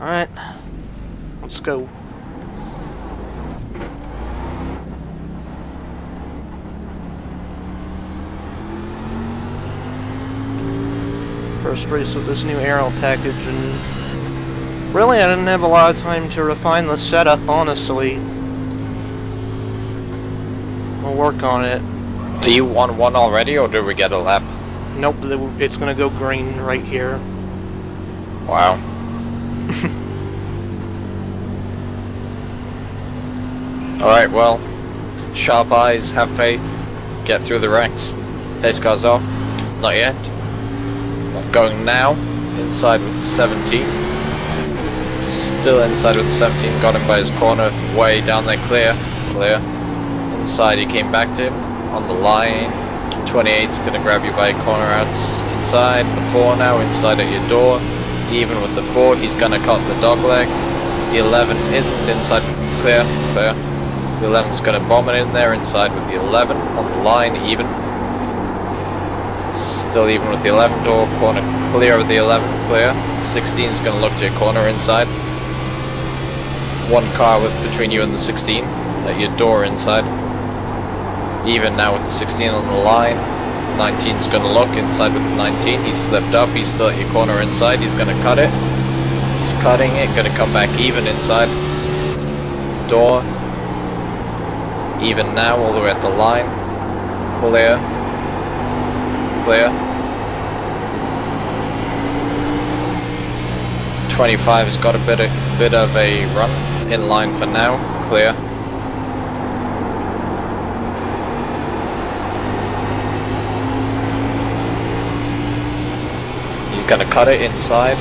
Alright, let's go. First race with this new aero package, and really I didn't have a lot of time to refine the setup, honestly. We'll work on it. Do you want one already, or do we get a lap? Nope, it's gonna go green right here. Wow. Alright, well, sharp eyes, have faith, get through the ranks. Pace cars off, not yet. Going now, inside with the 17. Still inside with the 17, got him by his corner, way down there, clear. Inside, he came back to him, on the line. 28's gonna grab you by a corner out inside. The 4 now, inside at your door. Even with the 4, he's gonna cut the dog leg. The 11 isn't inside, clear. The 11's gonna bomb it in there, inside with the 11, on the line, even. Still even with the 11 door, corner clear of the 11, clear. 16's gonna look to your corner inside. One car with between you and the 16, at your door inside. Even now with the 16 on the line. 19's gonna look inside with the 19, he's slipped up, he's still at your corner inside, he's gonna cut it. He's cutting it, gonna come back even inside. Door. Even now, all the way at the line. Clear. 25 has got a bit of a run in line for now. Clear. He's gonna cut it inside.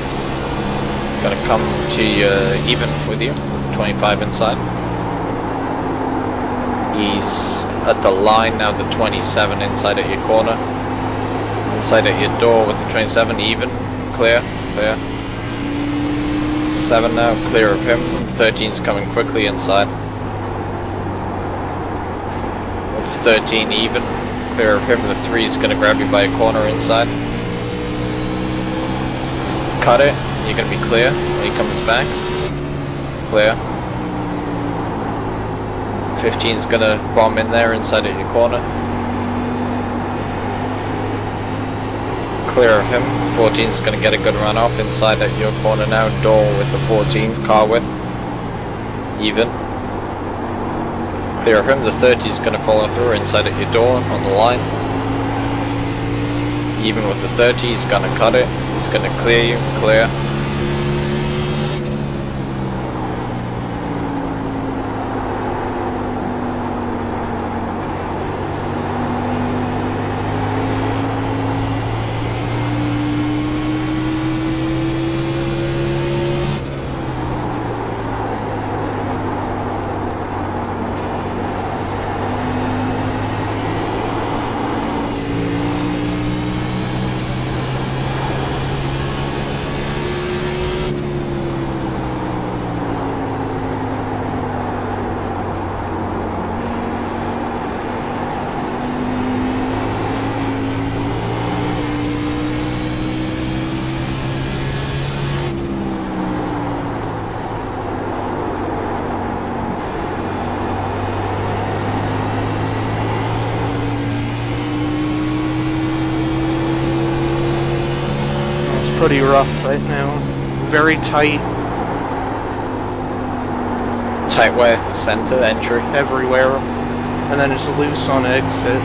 Gonna come to even with you with 25 inside. He's at the line now, the 27 inside at your corner. Inside at your door with the 27, even. Clear. 7 now, clear of him. 13's coming quickly inside. With the 13 even, clear of him. The 3's gonna grab you by a corner inside. Just cut it, you're gonna be clear when he comes back. Clear. 15's gonna bomb in there inside at your corner. Clear of him. 14's gonna get a good run off inside at your corner now. Door with the 14, car width. Even. Clear of him. The 30's gonna follow through inside at your door on the line. Even with the 30, he's gonna cut it. He's gonna clear you. Clear. Pretty rough right now. Very tight. Tight where? Center, entry? Everywhere. And then it's loose on exit.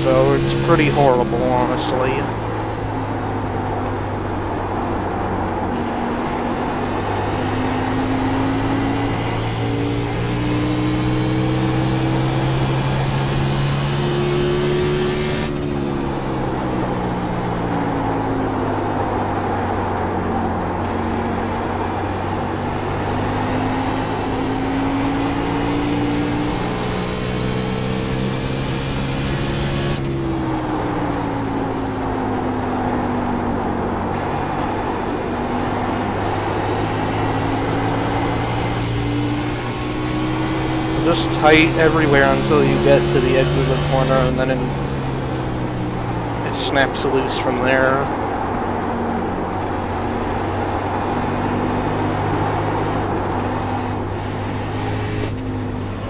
So it's pretty horrible, honestly. Just tight everywhere until you get to the edge of the corner, and then it snaps loose from there.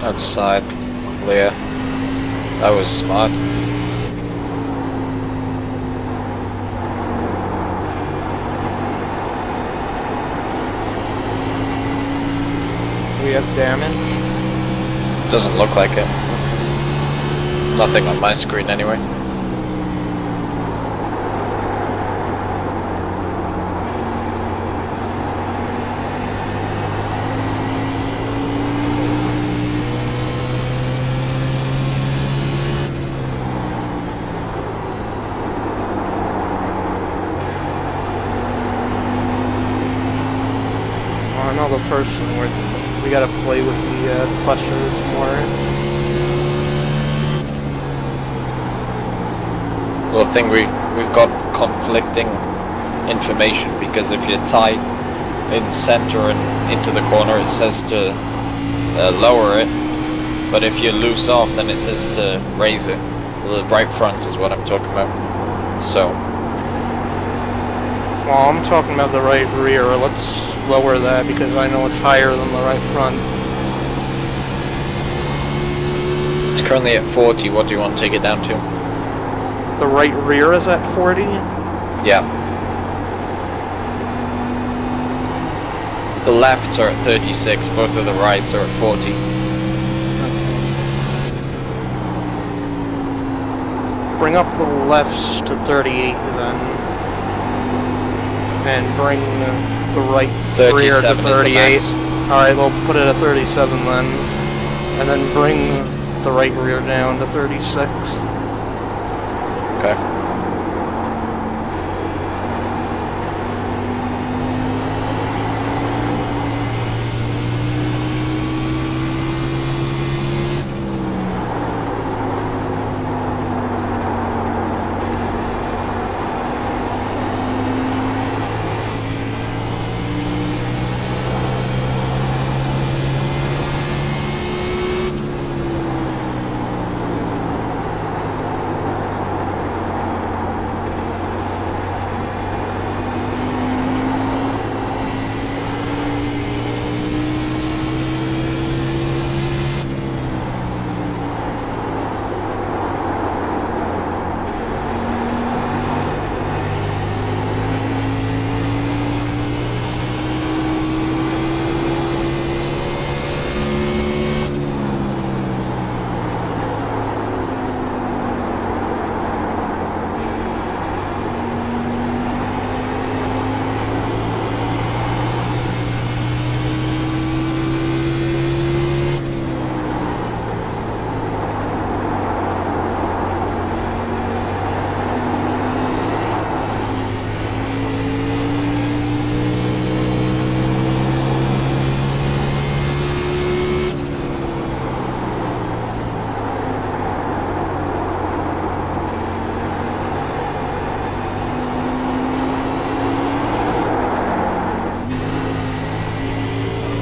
Outside, clear. That was smart. We have damage? Doesn't look like it. Nothing on my screen anyway. I know the first one we gotta play with the clusters more. Well, I think we've got conflicting information, because if you're tight in center and into the corner, it says to lower it, but if you're loose off, then it says to raise it. The right front is what I'm talking about. So, well, I'm talking about the right rear. Let's lower that because I know it's higher than the right front. it's currently at 40. What do you want to take it down to? The right rear is at 40? Yeah. The lefts are at 36, both of the rights are at 40. Bring up the lefts to 38 then. And bring the right rear to 38. Alright, we'll put it at 37 then. And then bring the right rear down to 36. Okay.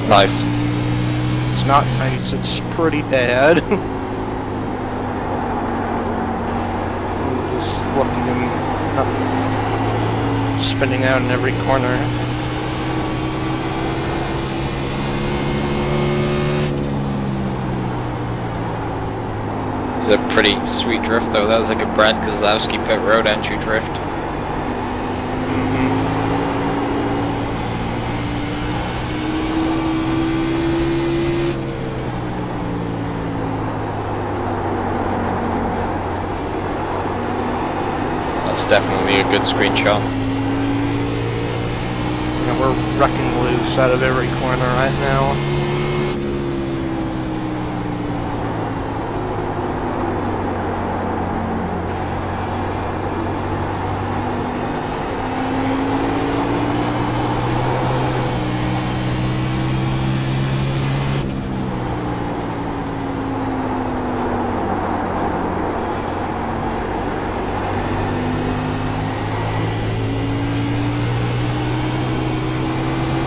Nice. It's not nice, it's pretty bad. I'm just looking up, spinning out in every corner. It was a pretty sweet drift though. That was like a Brad Kozlowski pit road entry drift. That's definitely a good screenshot. Yeah, we're wrecking loose out of every corner right now.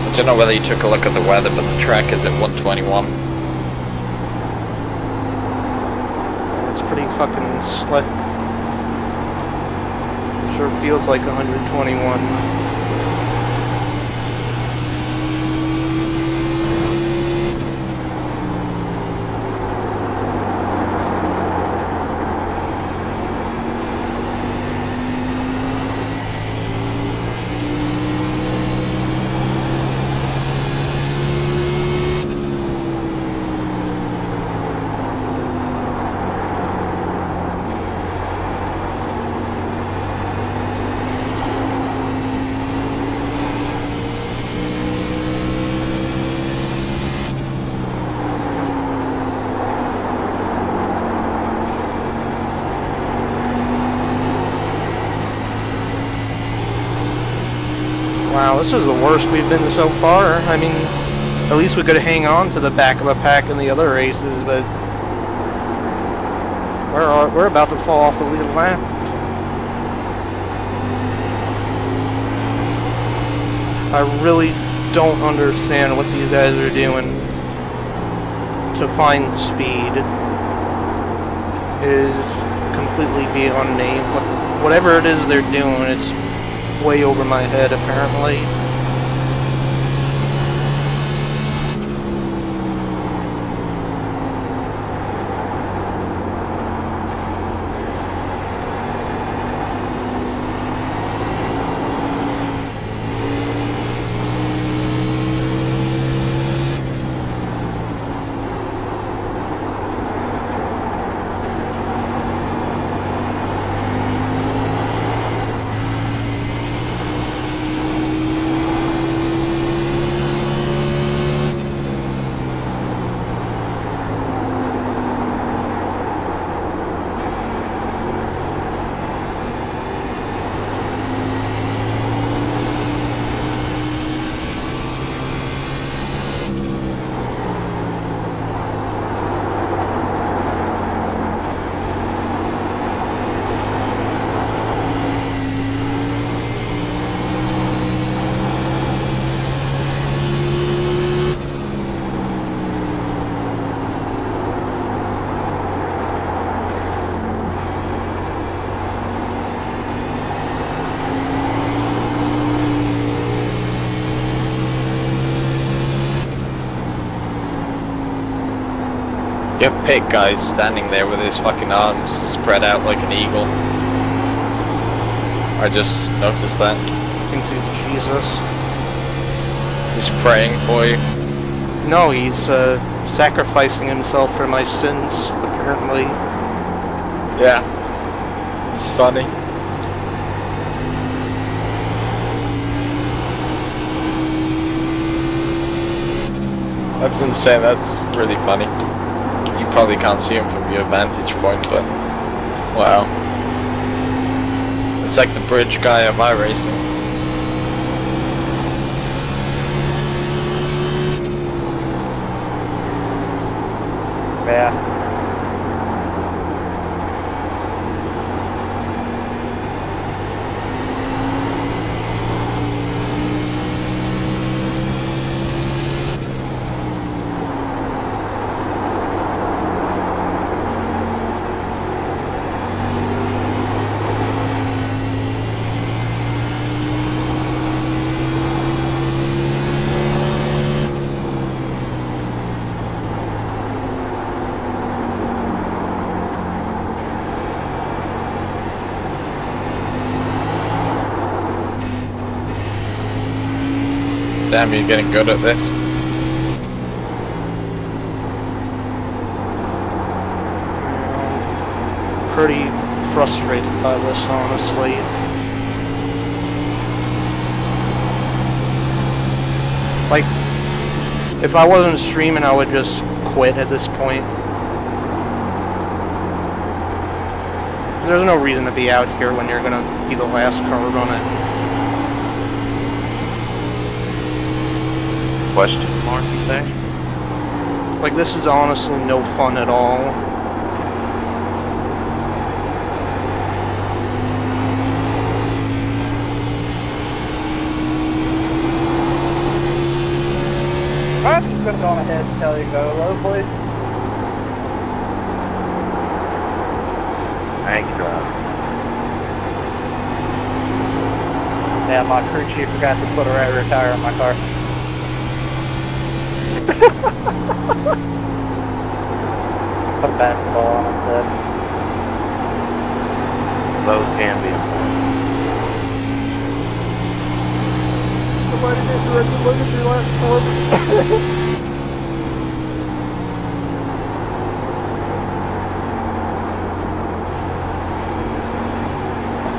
I don't know whether you took a look at the weather, but the track is at 121. It's pretty fucking slick. Sure feels like 121. Wow, this is the worst we've been so far. I mean, at least we could hang on to the back of the pack in the other races, but we're about to fall off the lead lap. I really don't understand what these guys are doing to find speed. It is completely beyond me. Whatever it is they're doing, it's way over my head apparently. Your pit guy's standing there with his fucking arms spread out like an eagle. I just noticed that. Thinks he's Jesus. He's praying for you. No, he's sacrificing himself for my sins, apparently. Yeah. It's funny. That's insane, that's really funny. You probably can't see him from your vantage point, but wow. It's like the bridge guy of iRacing. Yeah. Damn, you're getting good at this. Pretty frustrated by this, honestly. Like, if I wasn't streaming, I would just quit at this point. There's no reason to be out here when you're gonna be the last car running. Question mark, you say? Like, this is honestly no fun at all. I'm just gonna go on ahead and tell you go low, please. Thank you, driver. Yeah, my crew chief forgot to put a right rear tire on my car. Put a basketball on instead. Those can be important. Somebody didn't direct look at your last corner.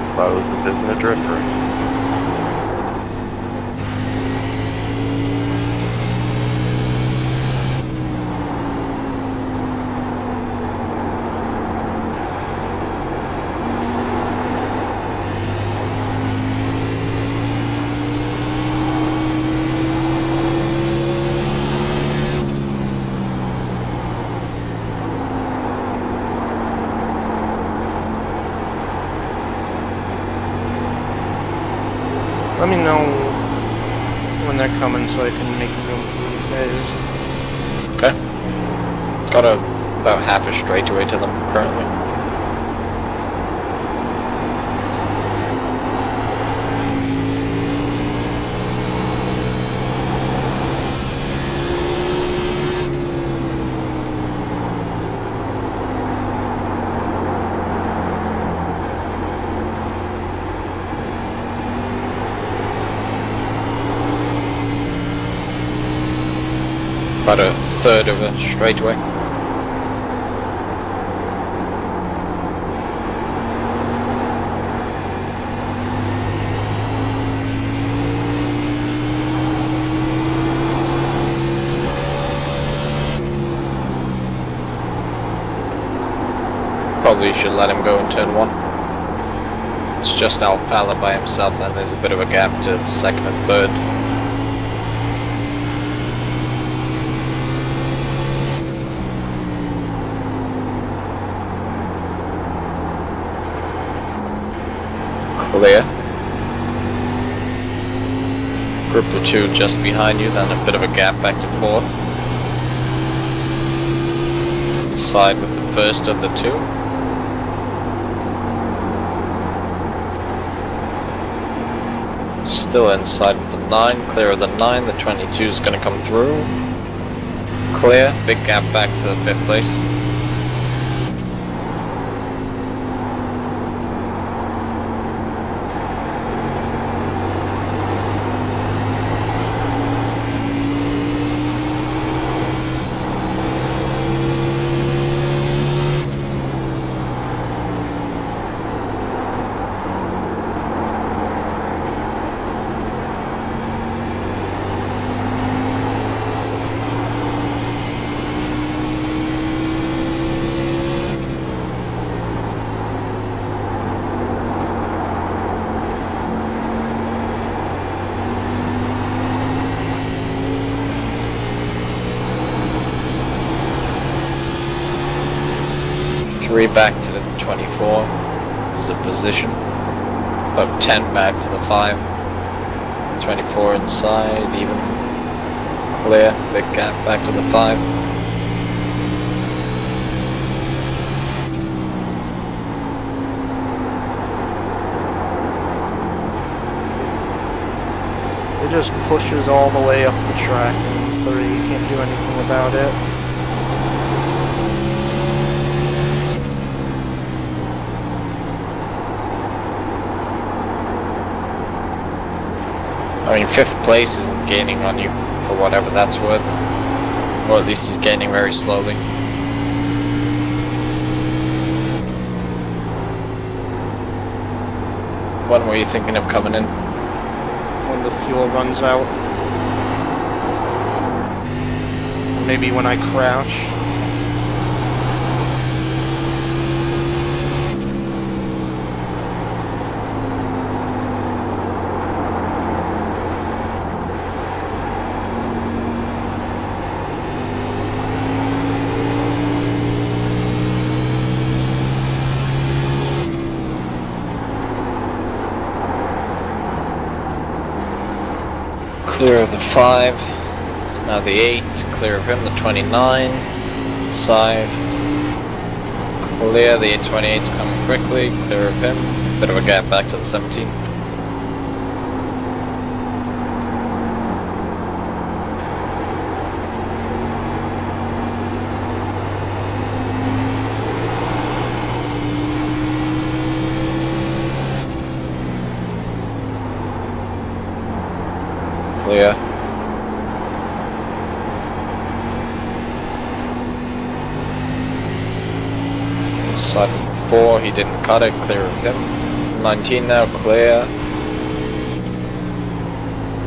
Suppose this isn't a drift race. Let me know when they're coming so I can make room for these guys. Okay. Got about half a straightaway to them currently. About a third of a straightaway. Probably should let him go in turn 1. It's just Alfala by himself, then there's a bit of a gap to second and third. Clear. Group of 2 just behind you, then a bit of a gap back to 4th. Inside with the first of the 2. Still inside with the 9, clear of the 9, the 22 is going to come through. Clear, big gap back to the 5th place. Three back to the 24 is a position. About 10 back to the 5. 24 inside, even. Clear, big gap back to the 5. It just pushes all the way up the track in 3. You can't do anything about it. I mean, 5th place isn't gaining on you, for whatever that's worth. Or at least he's gaining very slowly. When were you thinking of coming in? When the fuel runs out. Maybe when I crash. Clear of the 5, now the 8, clear of him, the 29, inside, clear, the 28's coming quickly, clear of him, bit of a gap back to the 17. Clear. Inside of 4, he didn't cut it, clear of him. 19 now, clear.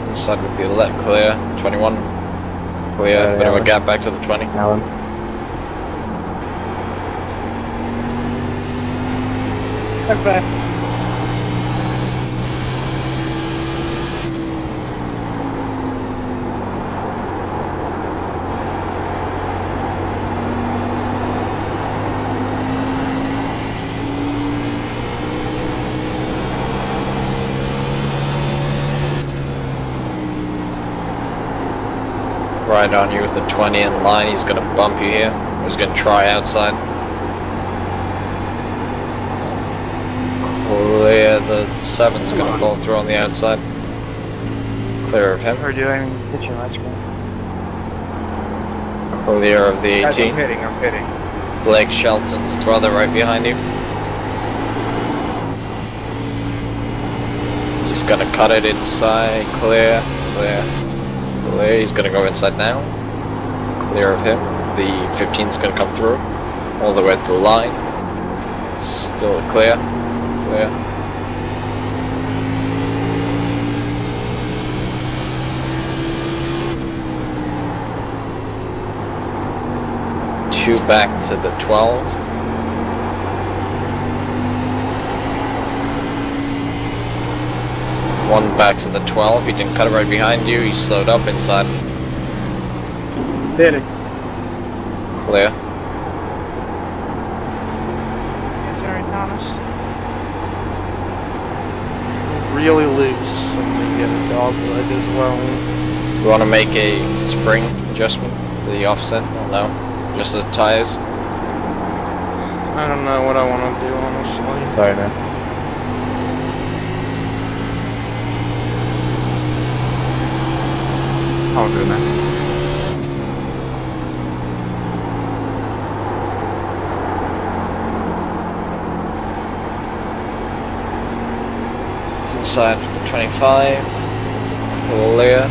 Inside with the 11, clear. 21, clear. Bit of a gap back to the 20. Alan. Okay. Right on you with the 20 in line. He's gonna bump you here. He's gonna try outside. Clear. The 7's gonna fall through on the outside. Clear of him. Or do I hit you much more? Clear of the 18. I'm hitting. Blake Shelton's brother right behind you. He's gonna cut it inside. Clear. Clear. Clear. He's gonna go inside now. Clear of him. The 15's gonna come through. All the way to the line. Still clear. Clear. Two back to the 12. One back to the 12. He didn't cut it right behind you. He slowed up inside. Hit it. Clear. Sorry, Thomas. Really loose, and we get a dog leg as well. Do you want to make a spring adjustment to the offset? Oh, no. Just the tires? I don't know what I want to do, honestly. Sorry, man. I'll do that. Inside with the 25. Clear.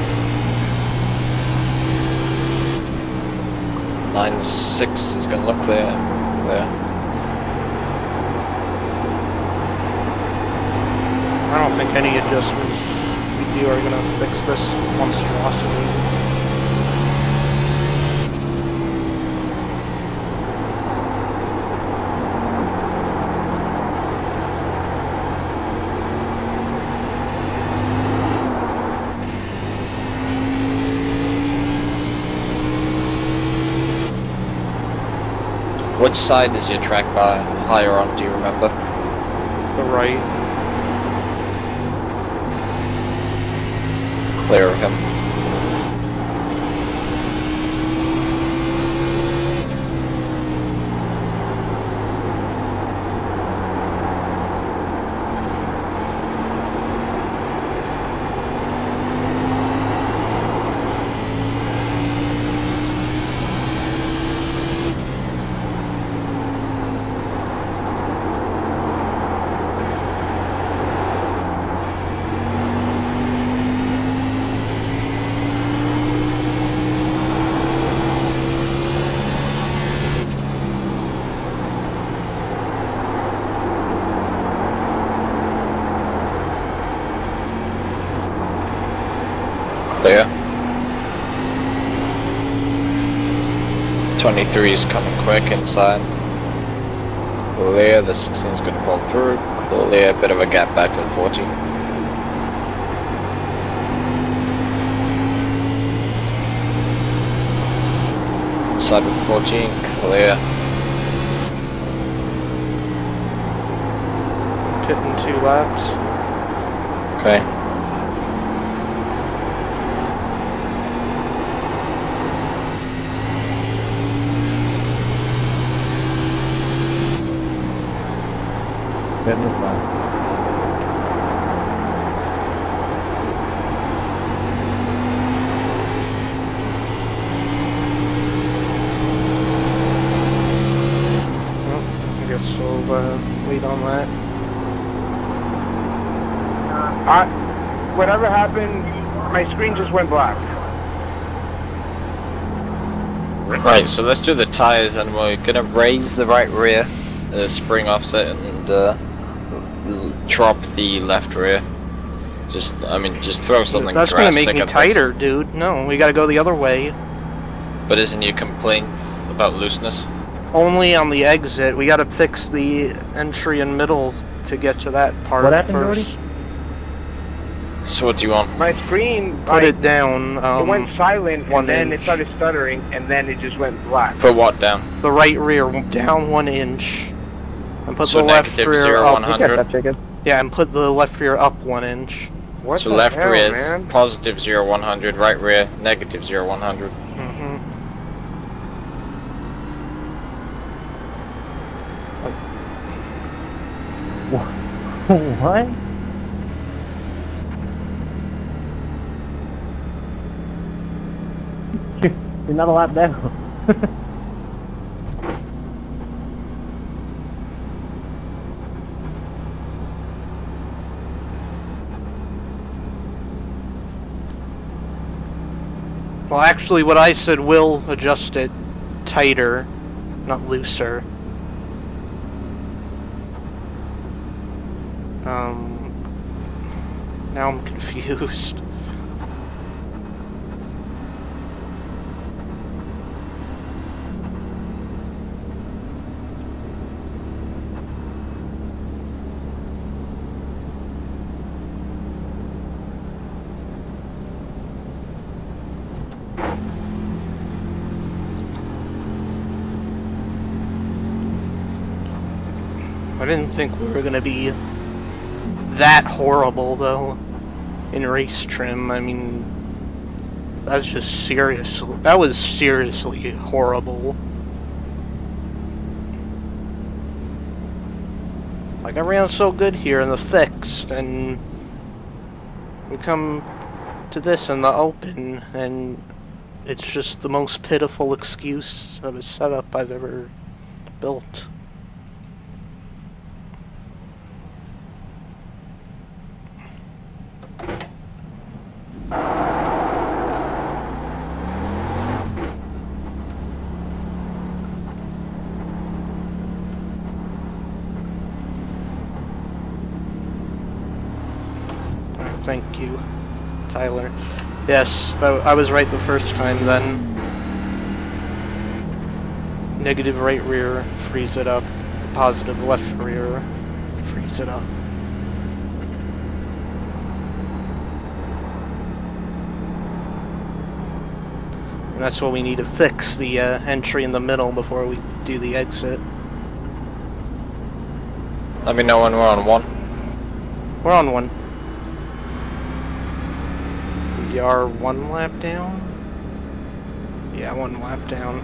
9-6 is going to look clear. Clear. I don't think any adjustments we do are going to fix this monstrosity. Which side is your track bar higher on, do you remember? The right. Clear of him. Clear. 23 is coming quick inside. Clear. The 16 is going to pull through. Clear. Bit of a gap back to the 14. Inside with 14. Clear. Hitting 2 laps. Okay. I guess we'll wait on that. Whatever happened, my screen just went black. Right, so let's do the tires, and we're gonna raise the right rear, spring offset, and drop the left rear. Just throw something. That's gonna make drastic me at this. tighter, dude. No, we gotta go the other way. But isn't your complaint about looseness? Only on the exit. We gotta fix the entry and middle to get to that part What happened, first. Jordy? So what do you want? My screen, Put it down. it went silent, 1 and then inch. it started stuttering, and then it just went black. Put what down? The right rear down 1 inch. And put So the left negative rear 0, up. 100. Chicken. Yeah, and put the left rear up 1 inch. What So the left hell, rear is man? positive 0, 100, right rear negative 0, 100. Mm-hmm. What? You're not a lap down. Well, actually, what I said will adjust it tighter, not looser. Now I'm confused. I didn't think we were gonna be that horrible, though, in race trim. I mean, that's just serious. That was seriously horrible. Like, I ran so good here in the fixed, and we come to this in the open, and it's just the most pitiful excuse of a setup I've ever built. Thank you, Tyler. Yes, I was right the first time then. Negative right rear, freeze it up. Positive left rear, freeze it up. And that's what we need to fix, the entry in the middle before we do the exit. Let me know when we're on 1. We're on 1. We are 1 lap down? Yeah, 1 lap down.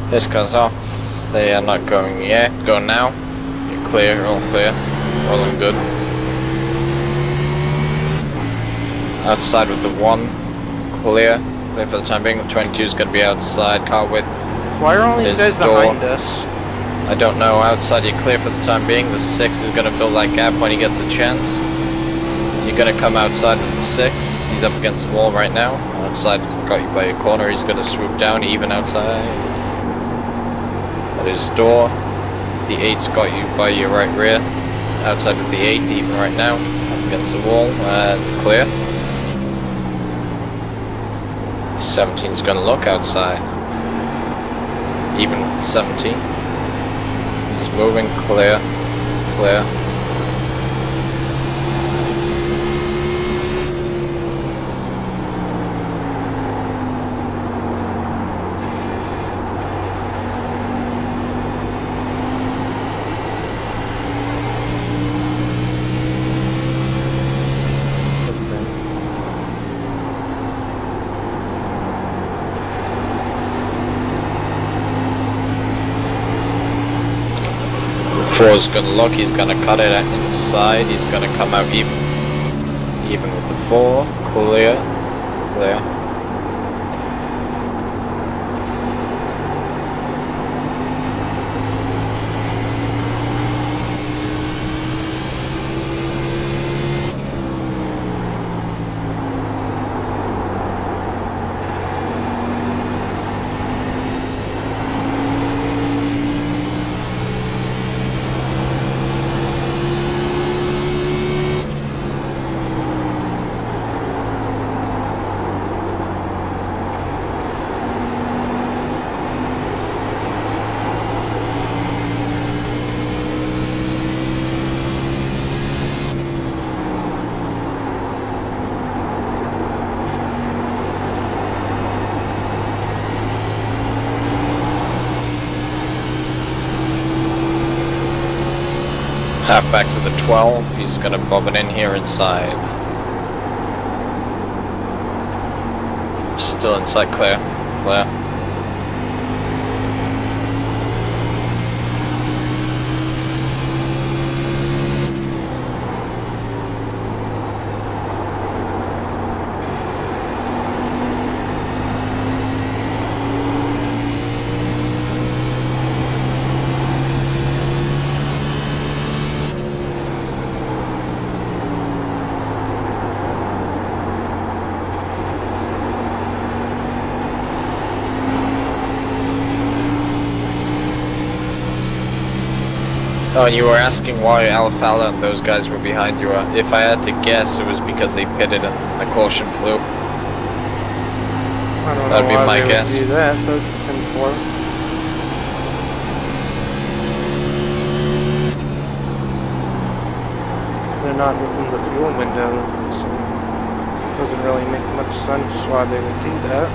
This goes off. They are not going yet. Go now. You're clear, all clear. Rolling good. Outside with the 1. Clear. Clear for the time being. The 22 is going to be outside. Car width. Why are all you His guys door. behind us? I don't know. Outside you're clear for the time being. The 6 is going to fill that gap when he gets the chance. You're going to come outside with the 6. He's up against the wall right now. Outside has got you by your corner. He's going to swoop down even outside. At his door. The 8's got you by your right rear. Outside with the 8 even right now. Up against the wall and clear. 17's going to look outside. Even with the 17. He's moving clear. Clear. Four's gonna look, he's gonna cut it inside, he's gonna come out even with the 4, clear, clear. Half back to the 12, he's gonna bob it in here inside. Still inside clear. Clear. Oh, and you were asking why Alfala and those guys were behind you. If I had to guess, it was because they pitted and the caution flew. I don't That'd know be why my they guess. would do that, but 10-4. They're not within the fuel window, so it doesn't really make much sense why they would do that.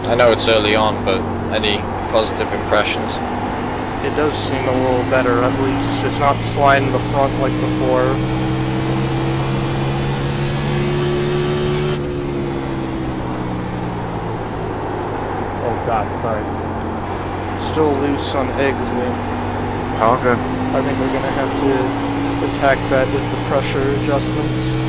I know it's early on, but any positive impressions? It does seem a little better, at least. It's not sliding the front like before. Oh god, sorry. Still loose on exit. Okay. I think we're gonna have to attack that with the pressure adjustments.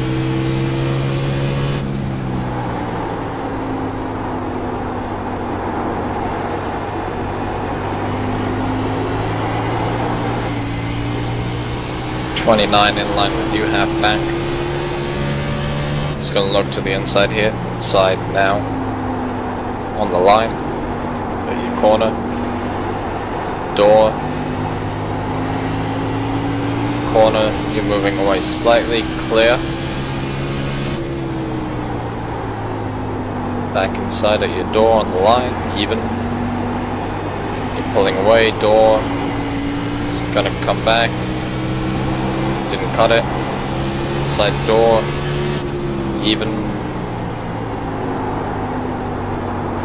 .29 in line with you, half back. Just gonna look to the inside here. Inside now. On the line. At your corner. Door. Corner, you're moving away slightly, clear. Back inside at your door on the line, even. You're pulling away, door. It's gonna come back. Didn't cut it. Inside door. Even.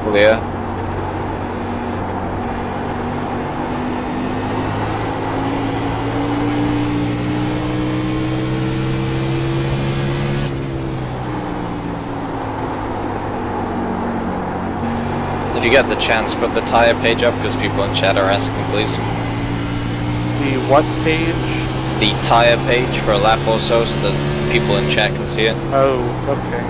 Clear. If you get the chance, put the tire page up because people in chat are asking, please. The what page? The tire page for a lap or so that people in chat can see it. Oh, okay.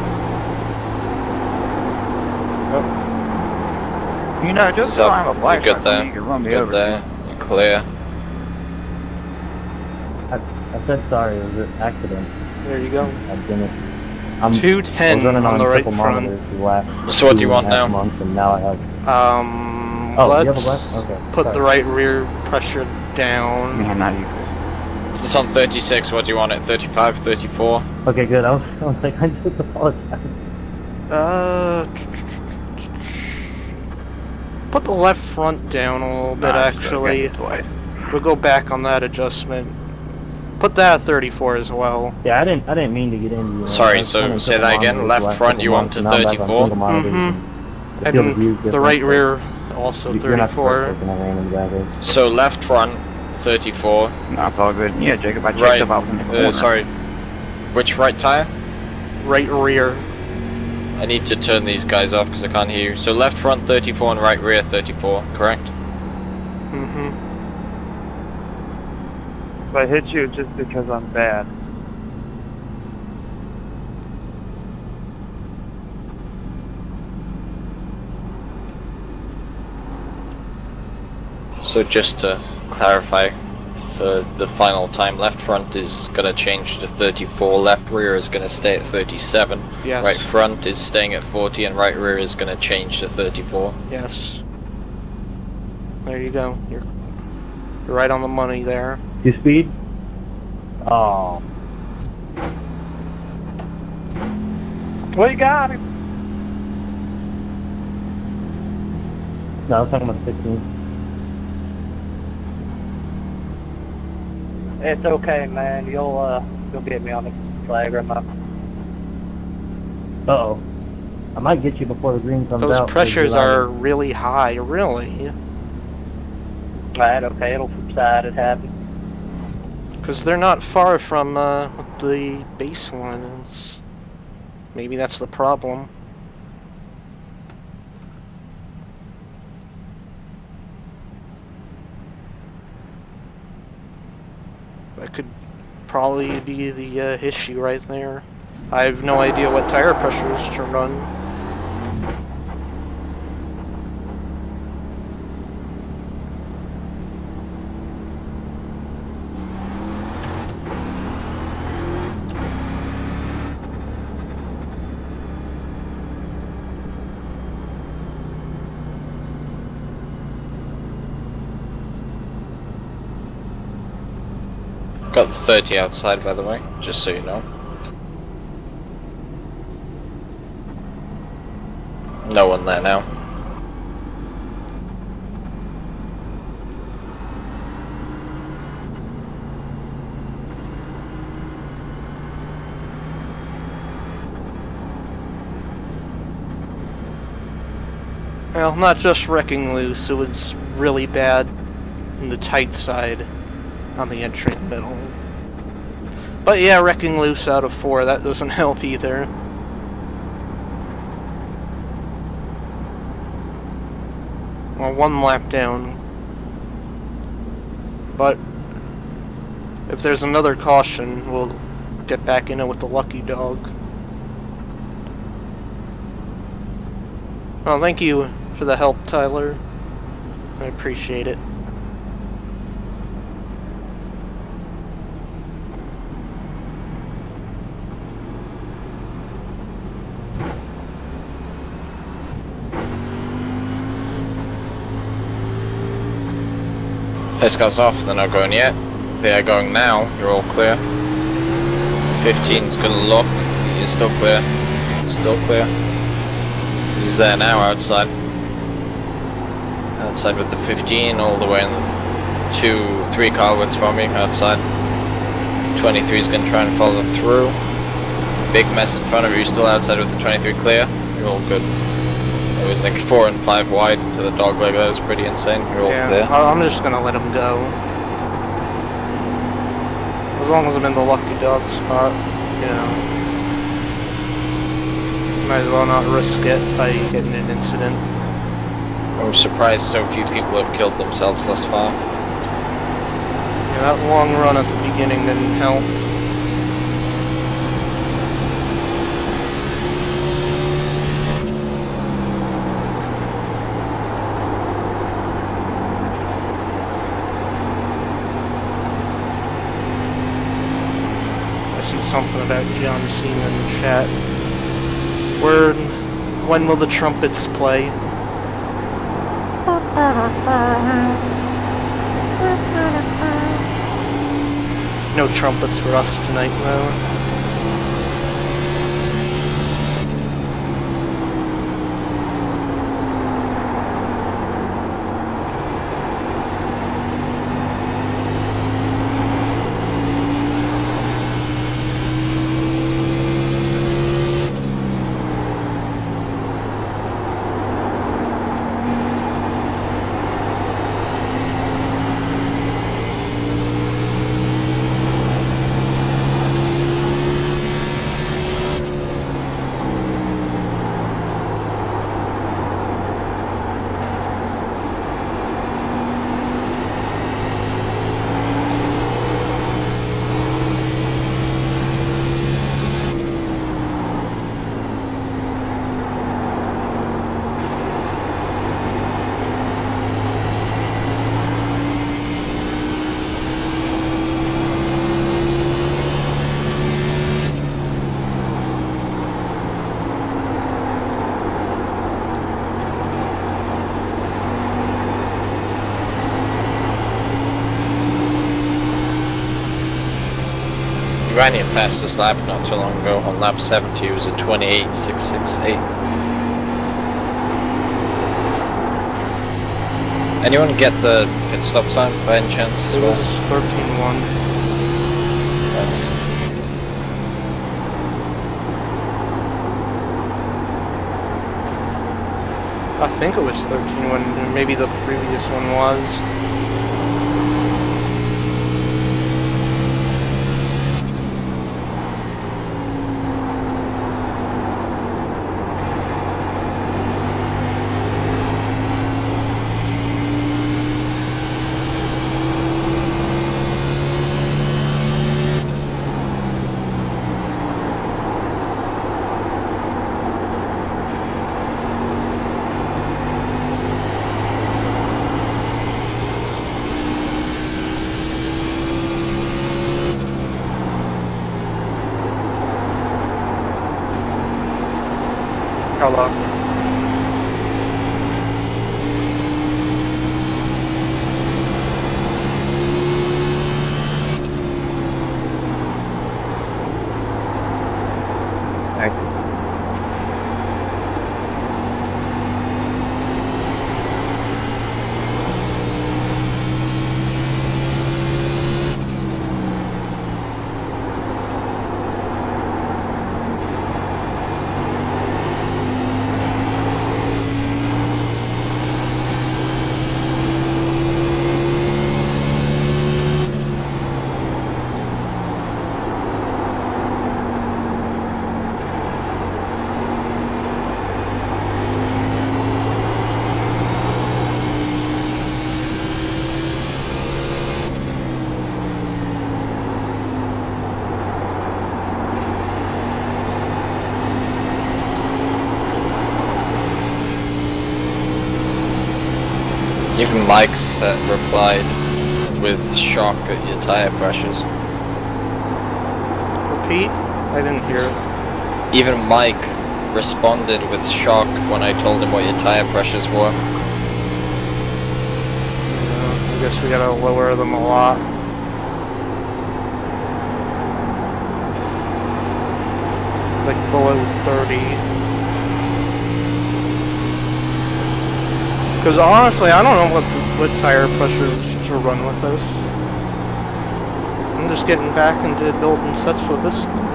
Oh, You know, just Is so up? I'm a black You're good truck, there. you can run me Good over. there. You're clear. I said sorry, it was an accident. there you go. I didn't. I was 210 running on the right triple front. monitors the last So what do you want 2.5 now? months, and now I have. Oh, you have a Let's black? Okay. put sorry. the right rear pressure down. Man, not you. It's on 36. What do you want it? 35, 34? Okay, good. I was like, I just apologize. Put the left front down a little bit, actually. We'll go back on that adjustment. Put that at 34 as well. Yeah, I didn't mean to get into you. Sorry, so say that again. Left front you want to 34? And the right rear also 34. So left front 34. No, it's all good. Yeah, Jacob, I checked Right. about in the corner. Sorry. Which right tire? Right rear. I need to turn these guys off because I can't hear you. So left front 34 and right rear 34, correct? Mm-hmm. If I hit you just because I'm bad. So just to clarify, for the final time, left front is going to change to 34, left rear is going to stay at 37, Yes. right front is staying at 40, and right rear is going to change to 34. Yes. There you go. You're right on the money there. 2-speed? Oh. Well, you got him. No, I was talking about 16. It's okay, man. You'll get me on the flag or not. Uh-oh. I might get you before the green comes Those out. pressures are really high, really. Right, okay, it'll subside, it happens. Because they're not far from the baseline. Maybe that's the problem. That could probably be the issue right there. I have no idea what tire pressures to run. Got the 30 outside, by the way, just so you know. No one there now. Well, not just wrecking loose, it was really bad in the tight side on the entry middle. But yeah, wrecking loose out of 4, that doesn't help either. Well, 1 lap down. But if there's another caution, we'll get back in it with the lucky dog. Well, thank you for the help, Tyler. I appreciate it. Pace cars off, they're not going yet. They are going now, you're all clear. 15's gonna lock, you're still clear. Still clear. He's there now, outside. Outside with the 15, all the way in the 3 car widths from you, outside. 23's gonna try and follow through. Big mess in front of you, still outside with the 23 clear. You're all good. With like 4 and 5 wide to the dog leg, that was pretty insane. You're all clear. I'm just gonna let him go. As long as I'm in the lucky dog spot, you know. Might as well not risk it by getting an incident. I'm surprised so few people have killed themselves thus far. Yeah, that long run at the beginning didn't help. Something about John Cena in the chat. When will the trumpets play? No trumpets for us tonight, though. Ran your fastest lap not too long ago. On lap 70 it was a 28.668. Anyone get the pit stop time by any chance as It well? was 13-1. That's... I think it was 13 when maybe the previous one was. Hello. Thank you. Even Mike's replied with shock at your tire pressures. Repeat? I didn't hear it. Even Mike responded with shock when I told him what your tire pressures were. I guess we gotta lower them a lot. Like below 30. Because honestly, I don't know what tire pressures to run with this. I'm just getting back into building sets with this thing.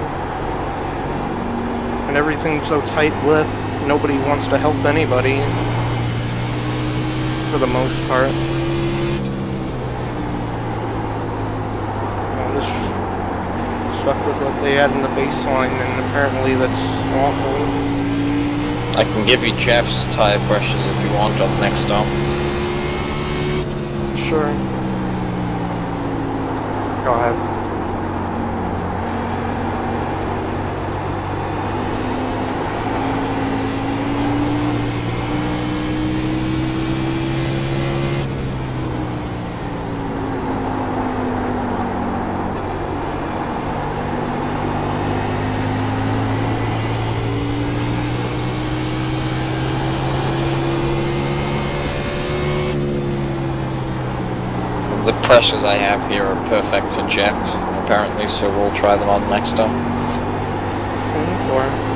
And everything's so tight-lipped, nobody wants to help anybody. For the most part. I'm just stuck with what they had in the baseline, and apparently that's awful. I can give you Jeff's tire pressures if you want on the next stop. Sure. Go ahead. The pressures I have here are perfect for Jeff, apparently, so we'll try them on next stop. 24.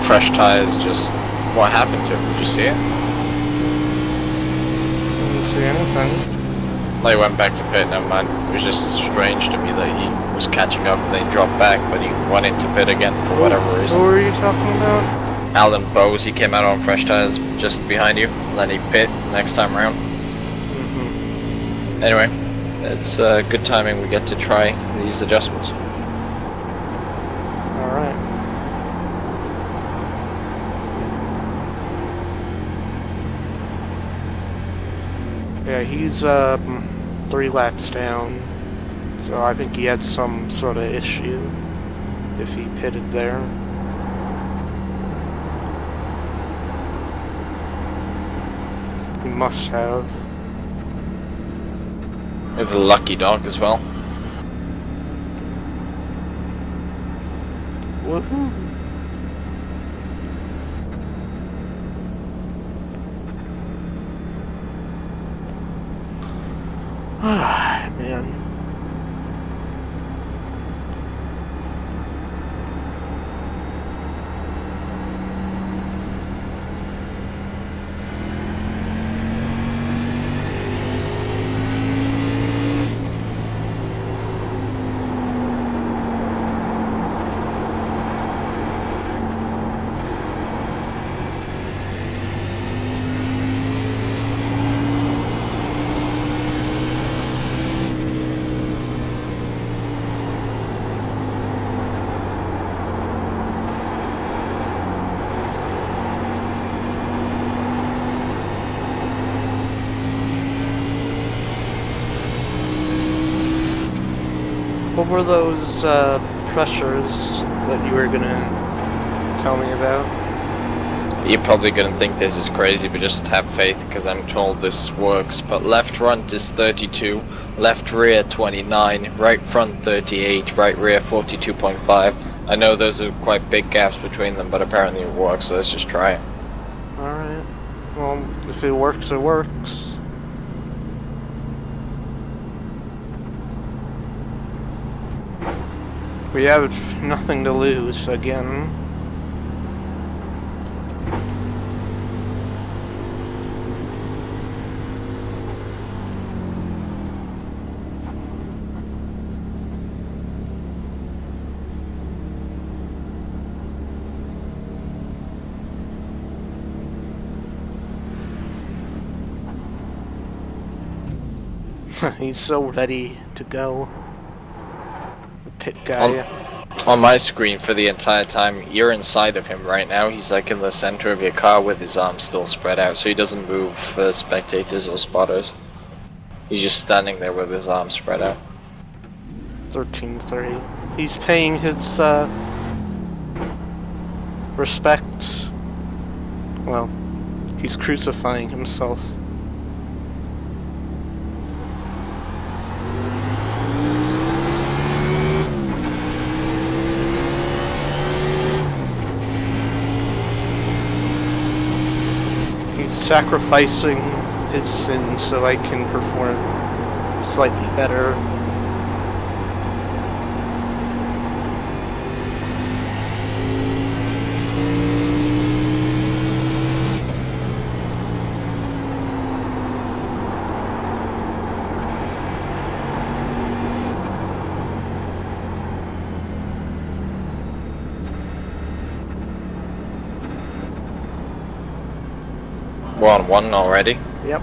fresh tires, just what happened to him? Did you see it? Didn't see anything. They went back to pit, never mind. It was just strange to me that he was catching up and then he dropped back, but he went into pit again for whatever reason. Who are you talking about? Alan Bowes, he came out on fresh tires just behind you, and then he pit next time around. Mm-hmm. Anyway, it's good timing we get to try these adjustments. Alright. Yeah, he's 3 laps down, so I think he had some sort of issue if he pitted there. He must have. It's a lucky dog as well. Woohoo! Ah, man. What were those pressures that you were gonna tell me about? You're probably gonna think this is crazy, but just have faith, because I'm told this works. But left front is 32, left rear 29, right front 38, right rear 42.5. I know those are quite big gaps between them, but apparently it works, so let's just try it. Alright. Well, if it works, it works. We have nothing to lose again. He's so ready to go. The pit guy. On my screen for the entire time, you're inside of him right now. He's like in the center of your car with his arms still spread out, so he doesn't move for spectators or spotters. He's just standing there with his arms spread out. 13-3. He's paying his respect. Well, he's crucifying himself. Sacrificing his sins so I can perform slightly better. We're on 1 already. Yep.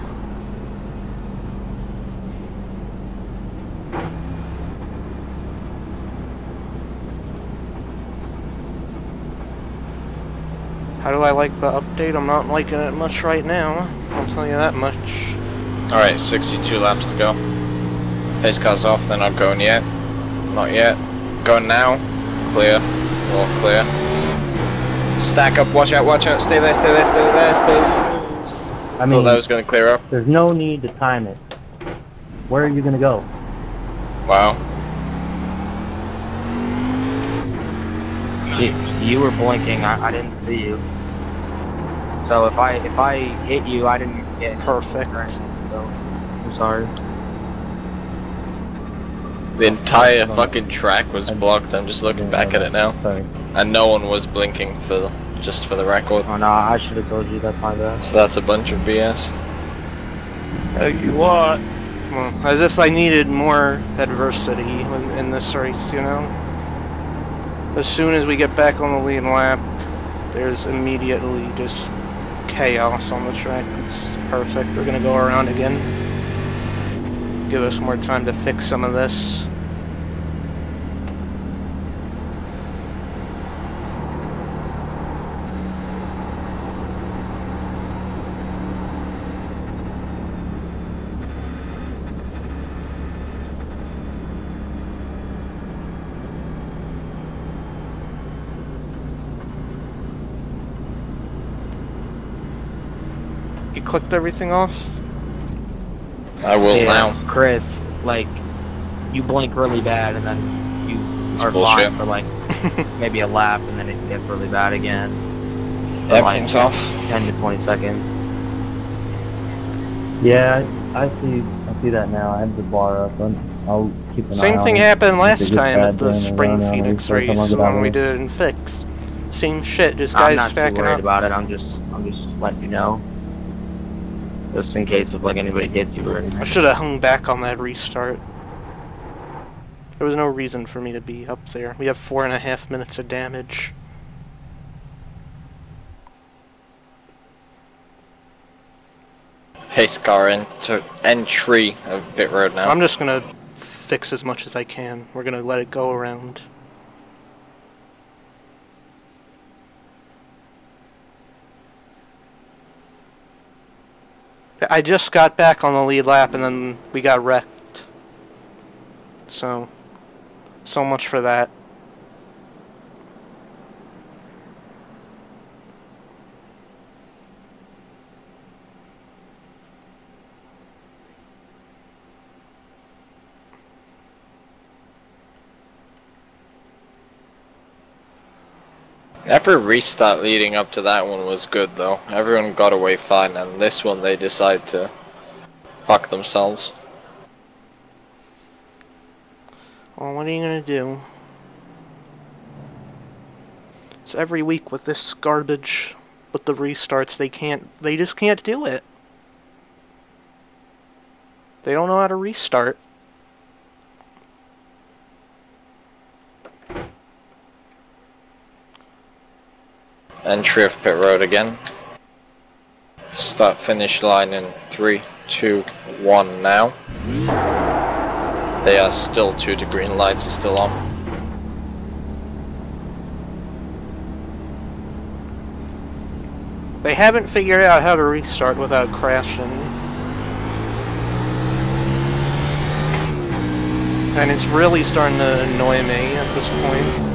How do I like the update? I'm not liking it much right now. I'll tell you that much. Alright, 62 laps to go. Pace car's off, they're not going yet. Not yet. Going now. Clear. All clear. Stack up, watch out, stay there, stay there, stay there, stay there. I thought that was going to clear up. There's no need to time it. Where are you going to go? Wow. You were blinking. I didn't see you. So if I hit you, I didn't get perfect. So I'm sorry. The entire fucking track was blocked. I'm just looking back at it now. Sorry. And no one was blinking for just for the record. Oh no, I should have told you. That's my bad. So that's a bunch of BS. Hey, you what? Well, as if I needed more adversity in this race, you know? As soon as we get back on the lead lap, there's immediately just chaos on the track. It's perfect. We're gonna go around again. Give us more time to fix some of this. You clicked everything off? I will Yeah, now. Chris, like, you blink really bad and then you It's are bullshit. fine for like maybe a lap and then it gets really bad again. For Everything's like off. 10 to 20 seconds. Yeah, I see that now. I have the bar up. I'll keep an eye Same on thing it. happened If last it gets time bad at the during the Spring run, I'll Phoenix restart, race then I'll get out when we of it. did it in Fix. Same shit, just I'm guys not too stacking worried up. about it. I'm just letting you know. Just in case if like anybody hits you or anything. I should have hung back on that restart. There was no reason for me to be up there. We have 4.5 minutes of damage. Pace car entry of pit road now. I'm just gonna fix as much as I can. We're gonna let it go around. I just got back on the lead lap and then we got wrecked. So much for that. Every restart leading up to that one was good though. Everyone got away fine, and this one they decide to fuck themselves. Well, what are you gonna do? It's every week with this garbage, with the restarts, they just can't do it. They don't know how to restart. Entry of pit road again. Start finish line in 3, 2, 1 now. They are still 2, the green lights are still on. They haven't figured out how to restart without crashing. And it's really starting to annoy me at this point.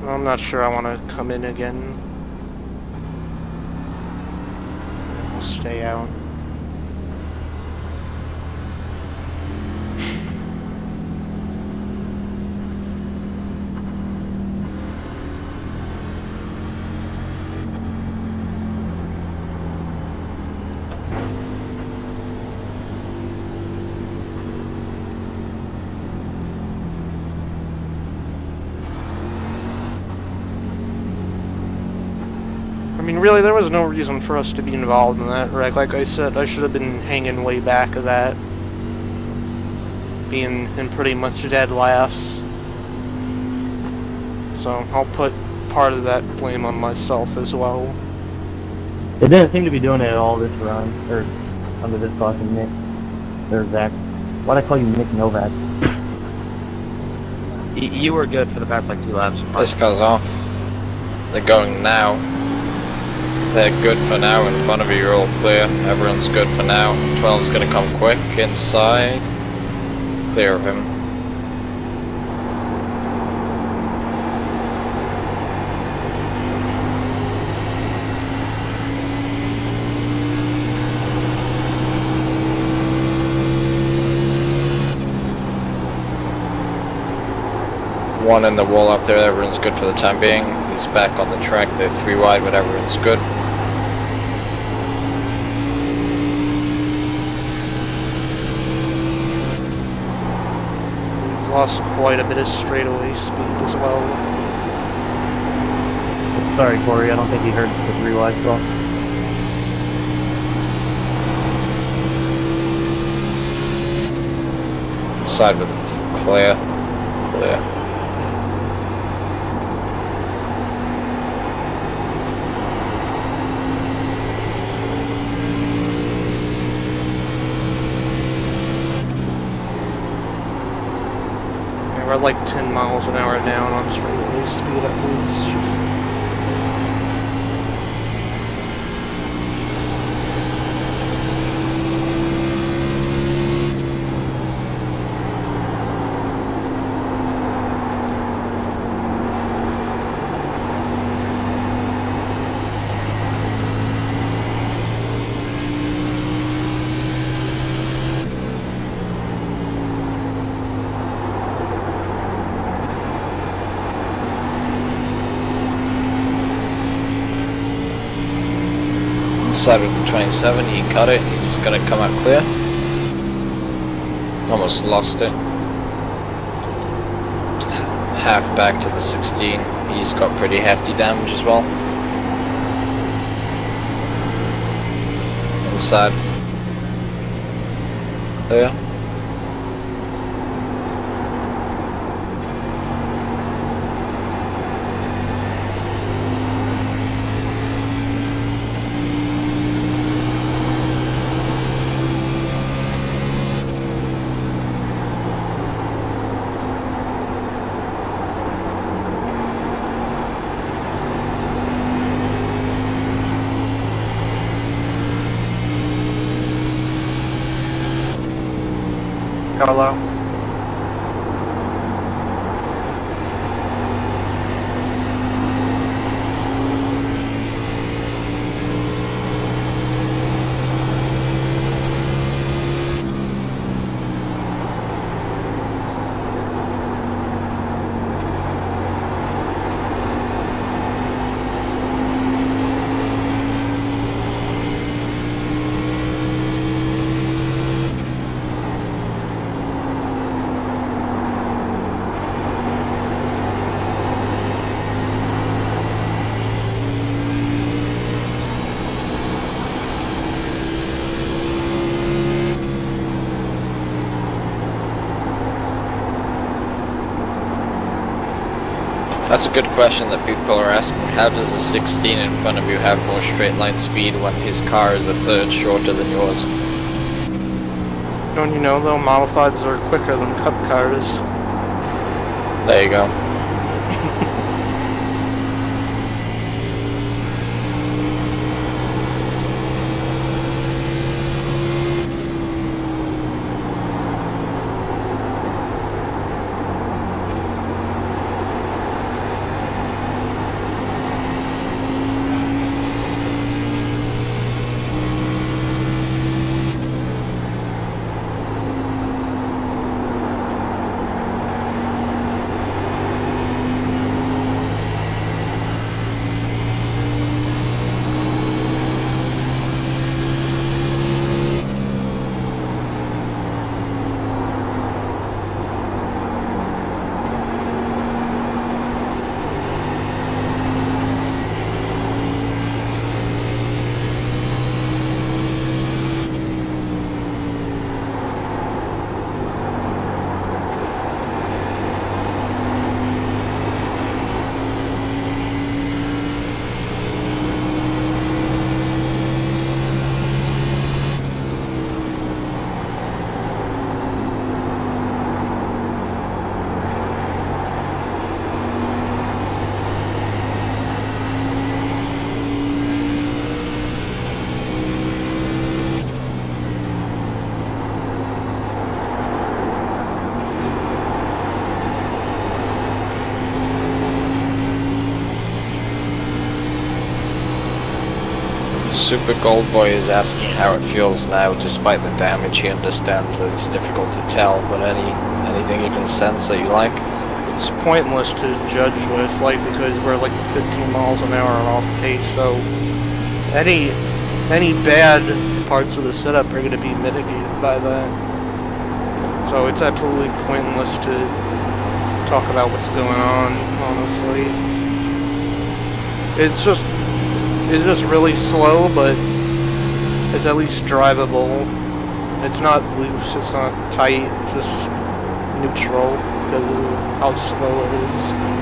I'm not sure I want to come in again. I'll stay out. I mean, really, there was no reason for us to be involved in that wreck. Like I said, I should have been hanging way back of that. Being in pretty much dead last. So, I'll put part of that blame on myself as well. They didn't seem to be doing it all this run, or under this caution, Nick. Or Zach. Why'd I call you Nick Novak? You were good for the past like 2 laps. This car's off. They're going now. They're good for now. In front of you, you're all clear. Everyone's good for now. 12's gonna come quick inside. Clear of him. One in the wall up there, everyone's good for the time being. He's back on the track, they're 3 wide, but everyone's good. We've lost quite a bit of straightaway speed as well. Sorry, Corey, I don't think you heard the 3 wide call. Inside with clear. Clear. We're like 10 miles an hour down on straightaway speed at least. Inside with the 27, he cut it, he's gonna come out clear. Almost lost it. Half back to the 16, he's got pretty hefty damage as well. Inside. Clear. Hello. That's a good question that people are asking. How does a 16 in front of you have more straight line speed when his car is a third shorter than yours? Don't you know though, modifieds are quicker than cup cars. There you go. Super Gold Boy is asking how it feels now, despite the damage. He understands that it's difficult to tell, but anything you can sense that you like? It's pointless to judge what it's like because we're like 15 miles an hour off pace, so any bad parts of the setup are going to be mitigated by that. So it's absolutely pointless to talk about what's going on, honestly. It's just really slow, but it's at least drivable. It's not loose, it's not tight, just neutral because of how slow it is.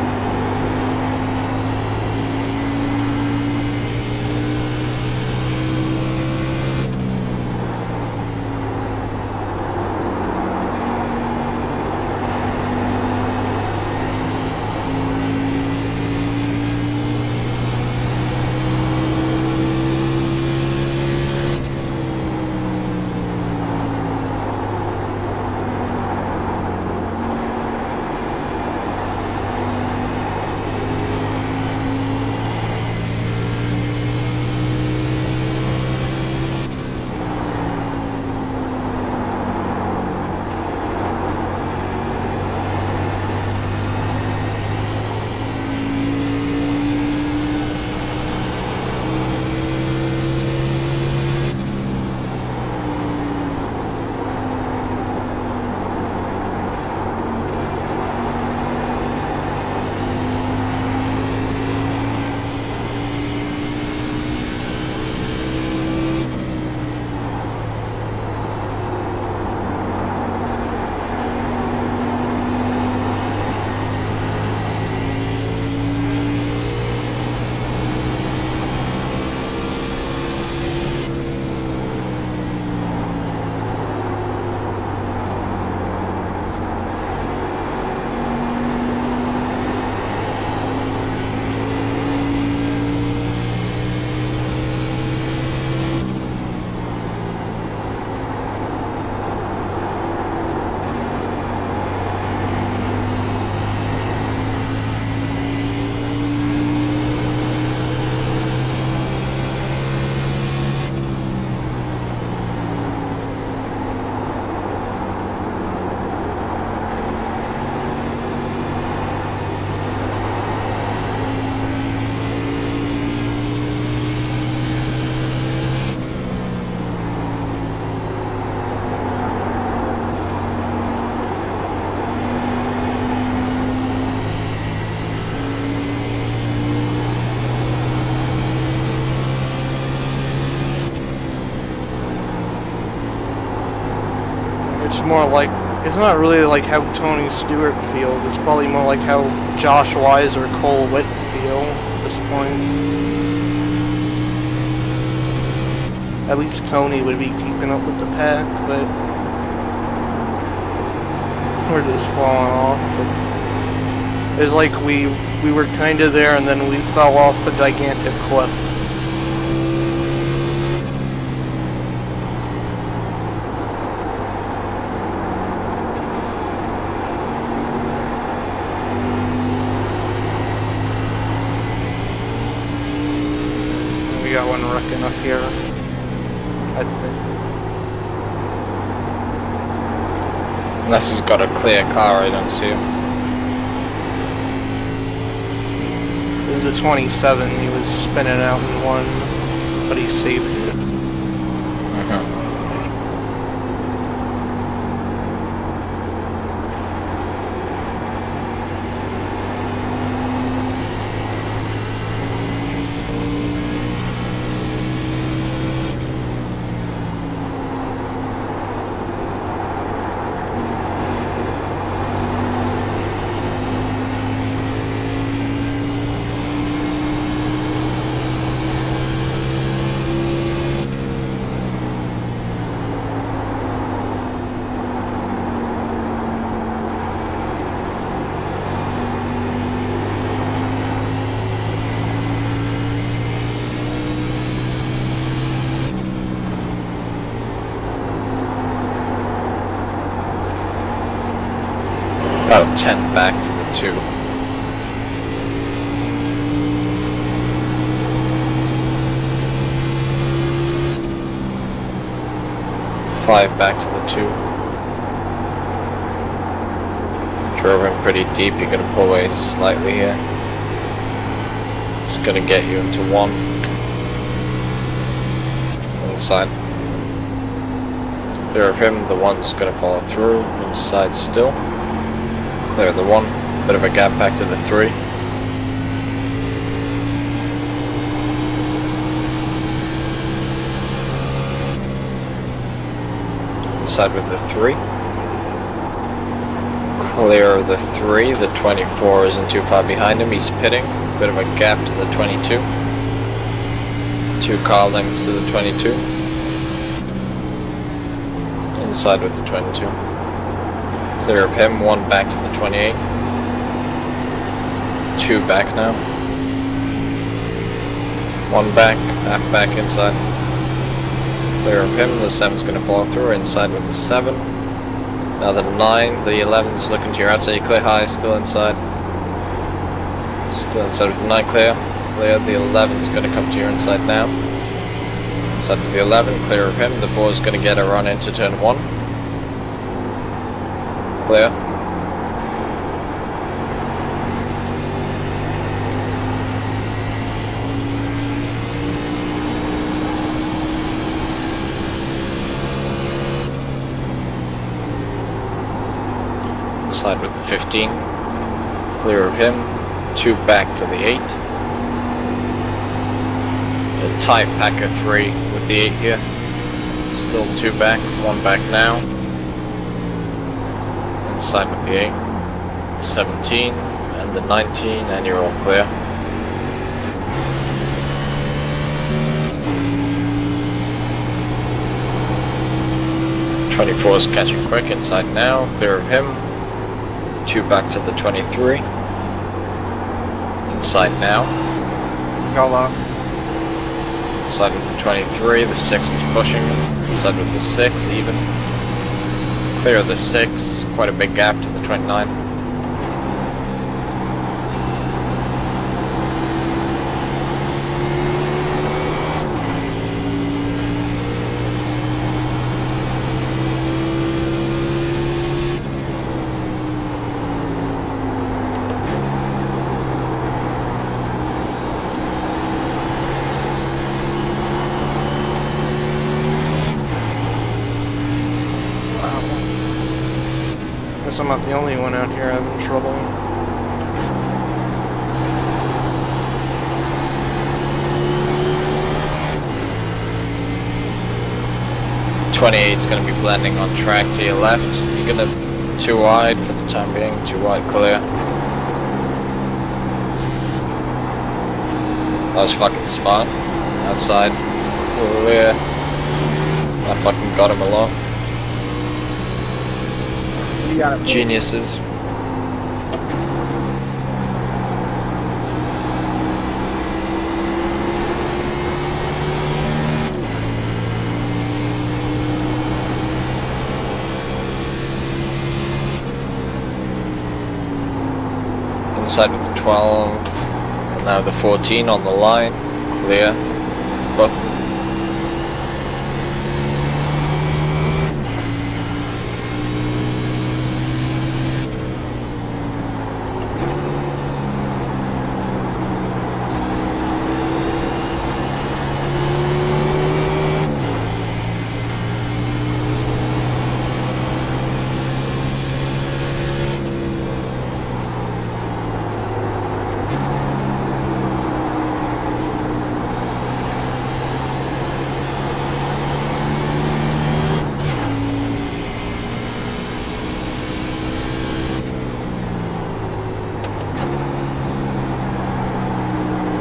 More like, it's not really like how Tony Stewart feels, it's probably more like how Josh Wise or Cole Witt feel at this point. At least Tony would be keeping up with the pack, but we're just falling off. But it's like we were kind of there and then we fell off a gigantic cliff. Got one wrecking up here, I think. Unless he's got a clear car, I don't see him. It was a 27, he was spinning out in one, but he saved it. About 10 back to the 2. 5 back to the 2. Drove in pretty deep, you're going to pull away slightly here. It's going to get you into 1. Inside. Clear of him, the 1's going to follow through. Inside still. Clear of the 1. Bit of a gap back to the 3. Inside with the 3. Clear of the 3. The 24 isn't too far behind him. He's pitting. Bit of a gap to the 22. 2 car lengths to the 22. Inside with the 22. Clear of him. 1 back to the 28. 2 back now. 1 back. Half back inside. Clear of him, the 7's going to follow through, inside with the 7. Now the 9, the 11's looking to your outside, you clear high, still inside. Still inside with the 9 clear. Clear, the 11's going to come to your inside now. Inside with the 11, clear of him, the 4's going to get a run into turn 1. Clear. Inside with the 15, clear of him, 2 back to the 8. A tight packer 3 with the 8 here, still 2 back, 1 back now. Inside with the 8, 17 and the 19, and you're all clear. '24's catching quick, inside now, clear of him. 2 back to the 23. Inside now. Yolo. Inside with the 23. The 6 is pushing. Inside with the 6 even. Clear of the 6. Quite a big gap to the 29. I'm not the only one out here having trouble. '28's going to be blending on track to your left. You're going to 2 wide for the time being. 2 wide clear. That was fucking smart. Outside. Clear. I fucking got him a lot. Geniuses. Inside with the 12, and now the 14 on the line. Clear. Both.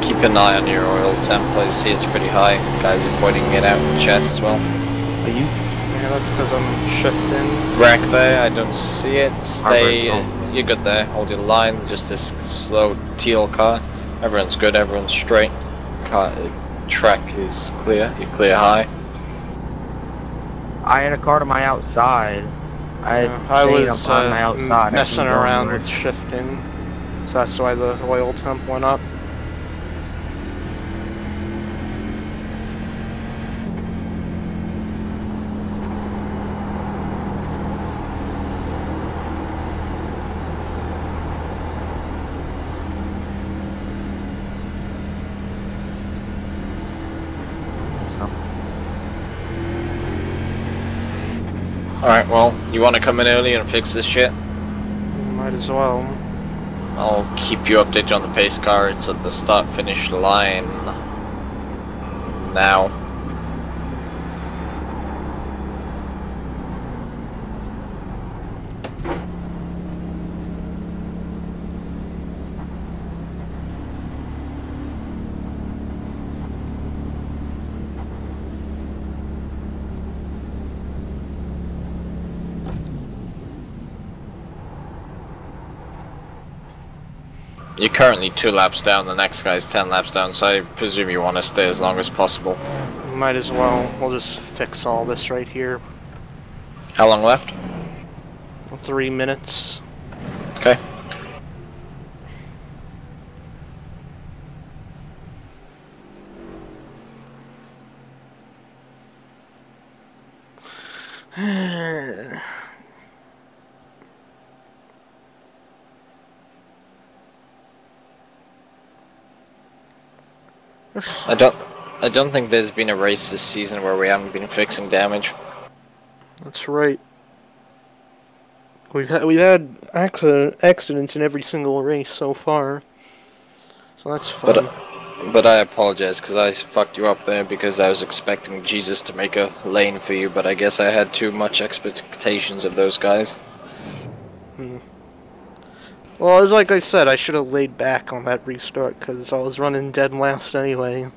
Keep an eye on your oil temp. I see it's pretty high. Guys are pointing it out in chat as well. Are you? Yeah, that's because I'm shifting. Rack there, I don't see it. Stay, you're good there. Hold your line. Just this slow teal car. Everyone's good. Everyone's straight. Car, track is clear. You clear high. I had a car to my outside. I was on my outside. messing around with shifting, so that's why the oil temp went up. Alright, well, you want to come in early and fix this shit? Might as well. I'll keep you updated on the pace car. It's at the start-finish line now. You're currently 2 laps down, the next guy's 10 laps down, so I presume you want to stay as long as possible. Might as well. We'll just fix all this right here. How long left? 3 minutes. Okay. I don't think there's been a race this season where we haven't been fixing damage. That's right. We've had accidents in every single race so far, so that's fun. But I apologize because I fucked you up there because I was expecting Jesus to make a lane for you, but I guess I had too much expectations of those guys. Well, like I said, I should have laid back on that restart because I was running dead last anyway.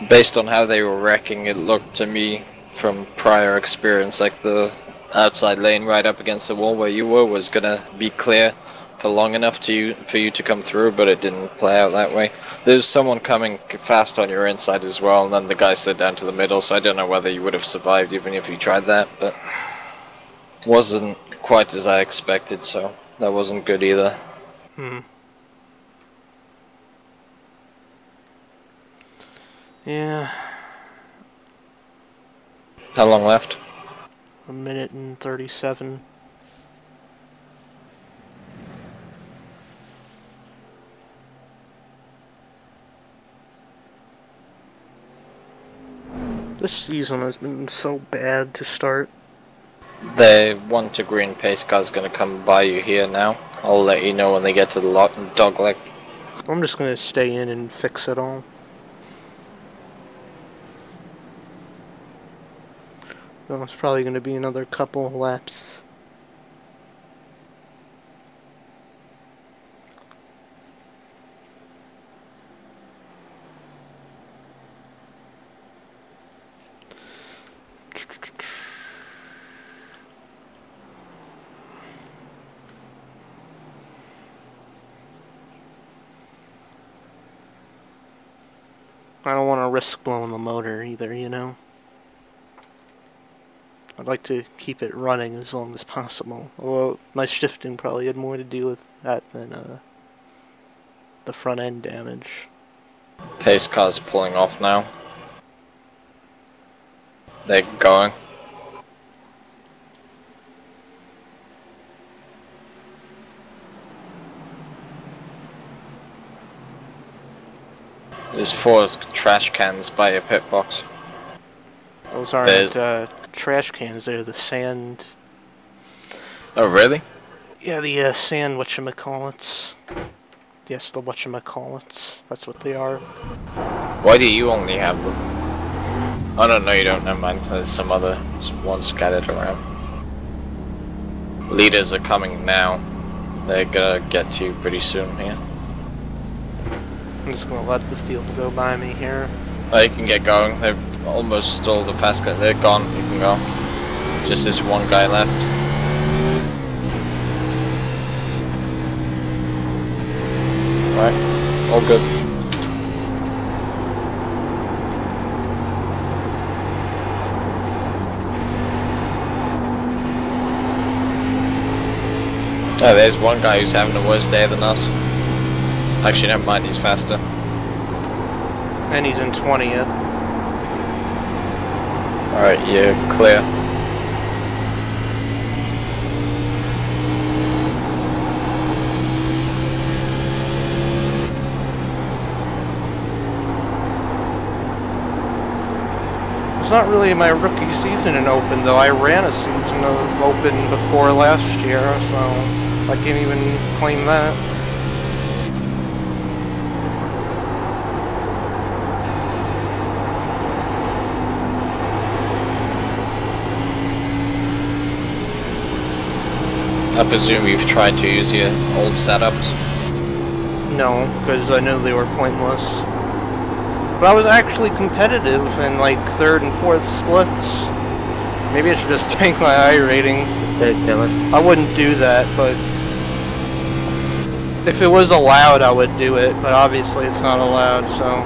Based on how they were wrecking, it looked to me from prior experience like the outside lane right up against the wall where you were was gonna be clear for long enough for you to come through, but it didn't play out that way. There's someone coming fast on your inside as well, and then the guy slid down to the middle, so I don't know whether you would have survived even if you tried that, but wasn't quite as I expected, so that wasn't good either. Yeah. How long left? 1 minute and 37. This season has been so bad to start. The 1 to green pace car's gonna come by you here now. I'll let you know when they get to the dog leg. I'm just gonna stay in and fix it all. No, it's probably gonna be another couple of laps. I don't want to risk blowing the motor either, you know? I'd like to keep it running as long as possible. Although my shifting probably had more to do with that than the front end damage. Pace car's pulling off now. They're going. There's 4 trash cans by your pit box. Those aren't trash cans, they're the sand. Oh, really? Yeah, the sand whatchamacallits. Yes, the whatchamacallits. That's what they are. Why do you only have them? Oh, no, you don't. Never mind. There's some other ones scattered around. Leaders are coming now. They're gonna get to you pretty soon here. I'm just gonna let the field go by me here. Oh, you can get going. They've almost stole the fast car. They're gone. You can go. Just this one guy left. Alright. All good. Oh, there's one guy who's having a worse day than us. Actually, never mind, he's faster. And he's in 20th. Alright, you're clear. It's not really my rookie season in Open, though. I ran a season of Open before last year, so I can't even claim that. I presume you've tried to use your old setups. No, because I knew they were pointless. But I was actually competitive in like 3rd and 4th splits. Maybe I should just tank my iRating. I wouldn't do that, but if it was allowed, I would do it. But obviously, it's not allowed, so.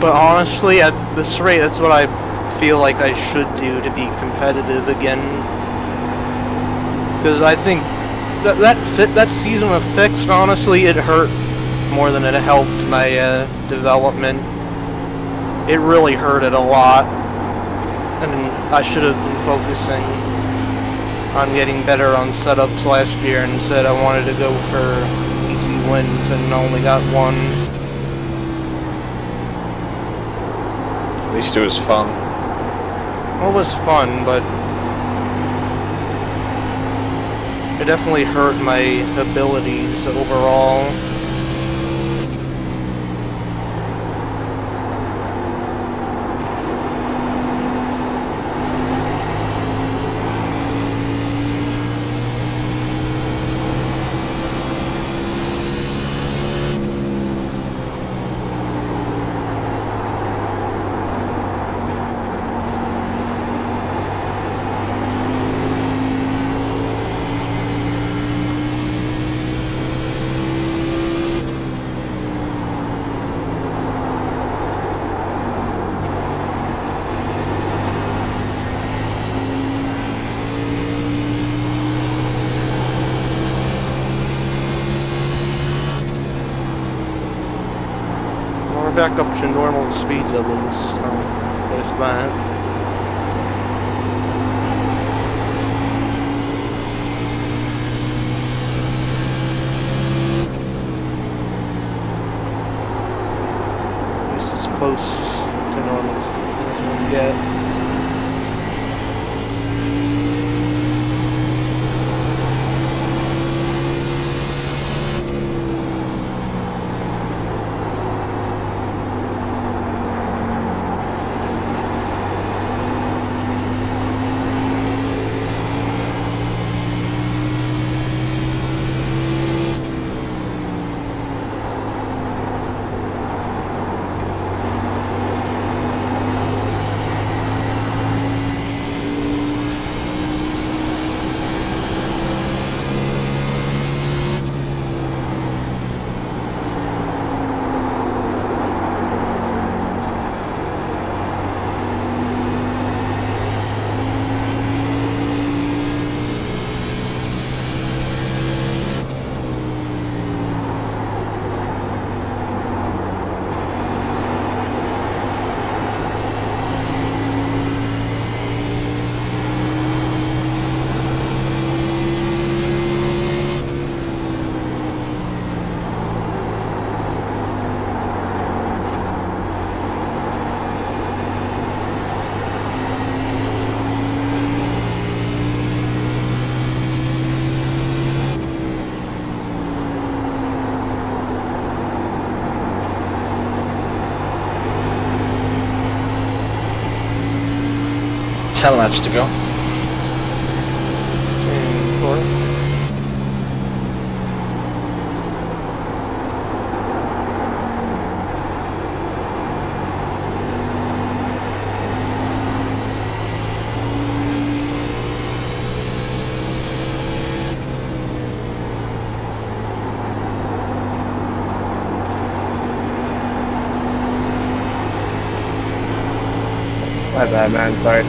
But honestly, at this rate, that's what I feel like I should do to be competitive again. Because I think that season of Fixed, honestly, it hurt more than it helped my development. It really hurt it a lot. And I should have been focusing on getting better on setups last year. And instead, I wanted to go for easy wins and only got one. At least it was fun. Well, it was fun, but it definitely hurt my abilities overall. Back up to normal speeds at least, so there's that. This is close to normal speed as we can get. Ten laps to go. And 4. My bad, man. Sorry.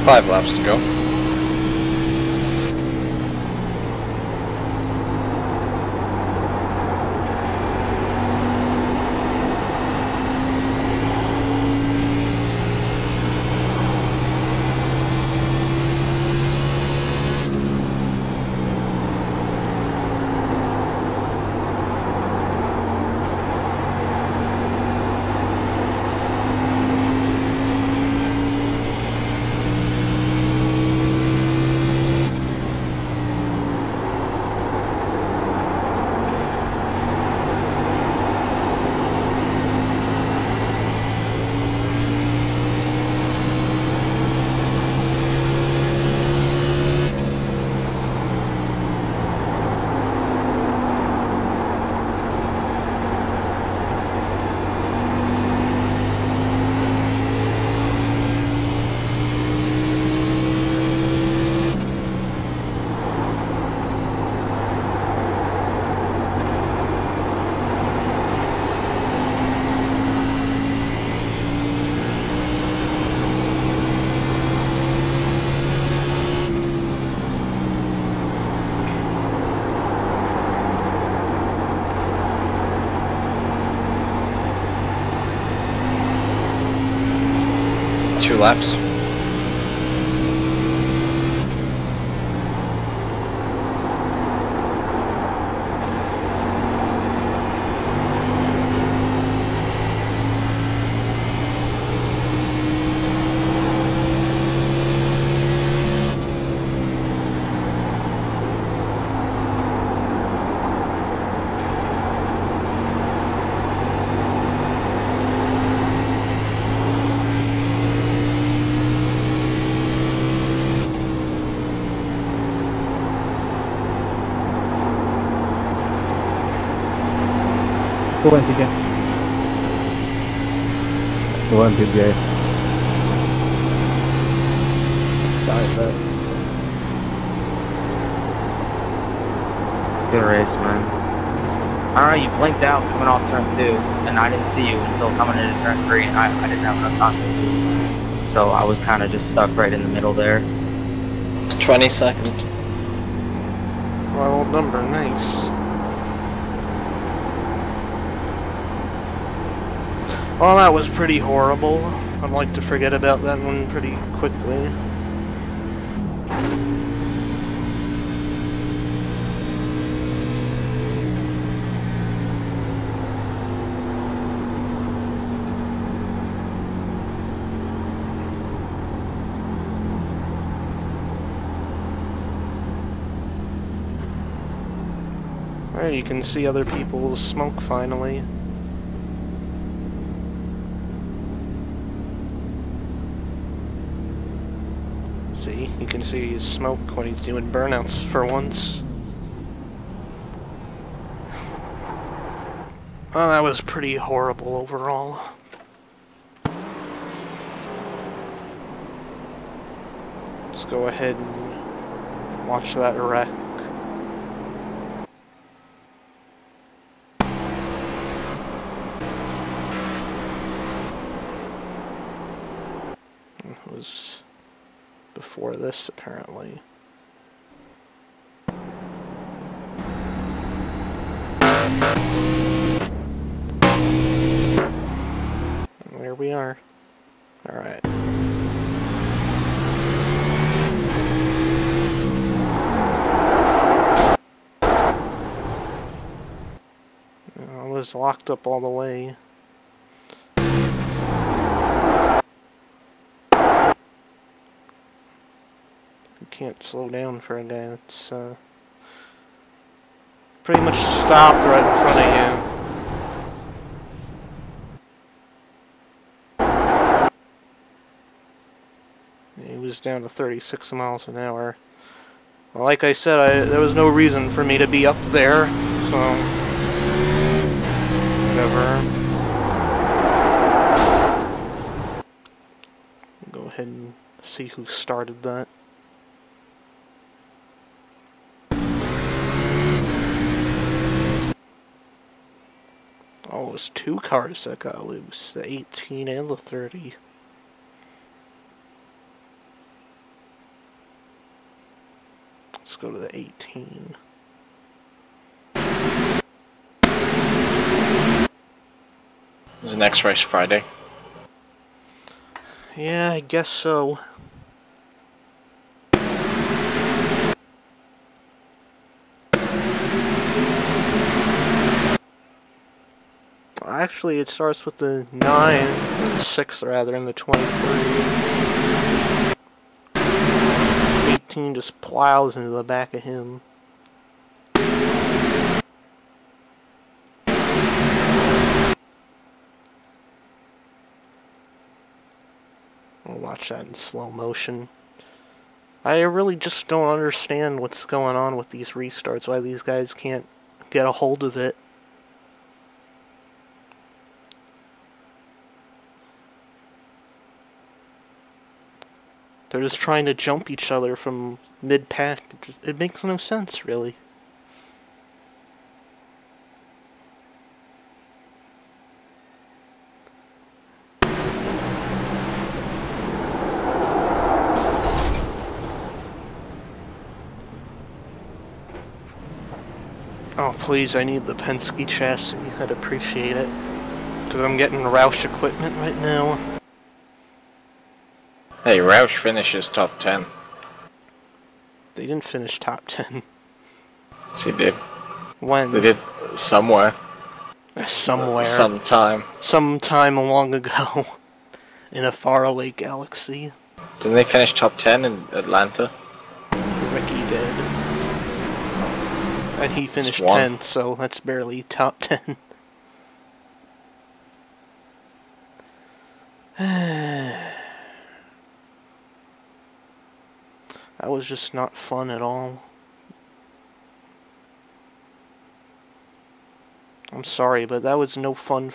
5 laps to go. Two laps. Go in, TJ. Go in, TJ. Sorry, but Good race, man. Alright, you blinked out coming off turn 2, and I didn't see you until coming into turn 3, and I didn't have enough time to see. So I was kind of just stuck right in the middle there. 22nd. Well, number, nice. Well, that was pretty horrible. I'd like to forget about that one pretty quickly. There, you can see other people's smoke finally. See, you can see his smoke when he's doing burnouts for once. Oh, that was pretty horrible overall. Let's go ahead and watch that wreck. It was before this, apparently. There we are. Alright. I was locked up all the way. Can't slow down for a guy that's pretty much stopped right in front of you. He was down to 36 miles an hour. Well, like I said, there was no reason for me to be up there, so whatever. Go ahead and see who started that. Oh, it was two cars that got loose, the 18 and the 30. Let's go to the 18. Is the next race Friday? Yeah, I guess so. Actually, it starts with the 9, or the 6 rather, and the 23. 18 just plows into the back of him. I'll watch that in slow motion. I really just don't understand what's going on with these restarts, why these guys can't get a hold of it. They're just trying to jump each other from mid-pack. It makes no sense, really. Oh, please, I need the Penske chassis. I'd appreciate it. Because I'm getting Roush equipment right now. Hey, Roush finishes top 10. They didn't finish top 10. Yes, he did. When? They did somewhere. Somewhere. Sometime. Sometime long ago. In a faraway galaxy. Didn't they finish top 10 in Atlanta? Ricky did. Awesome. And he finished one. 10th, so that's barely top 10. That was just not fun at all. I'm sorry, but that was no fun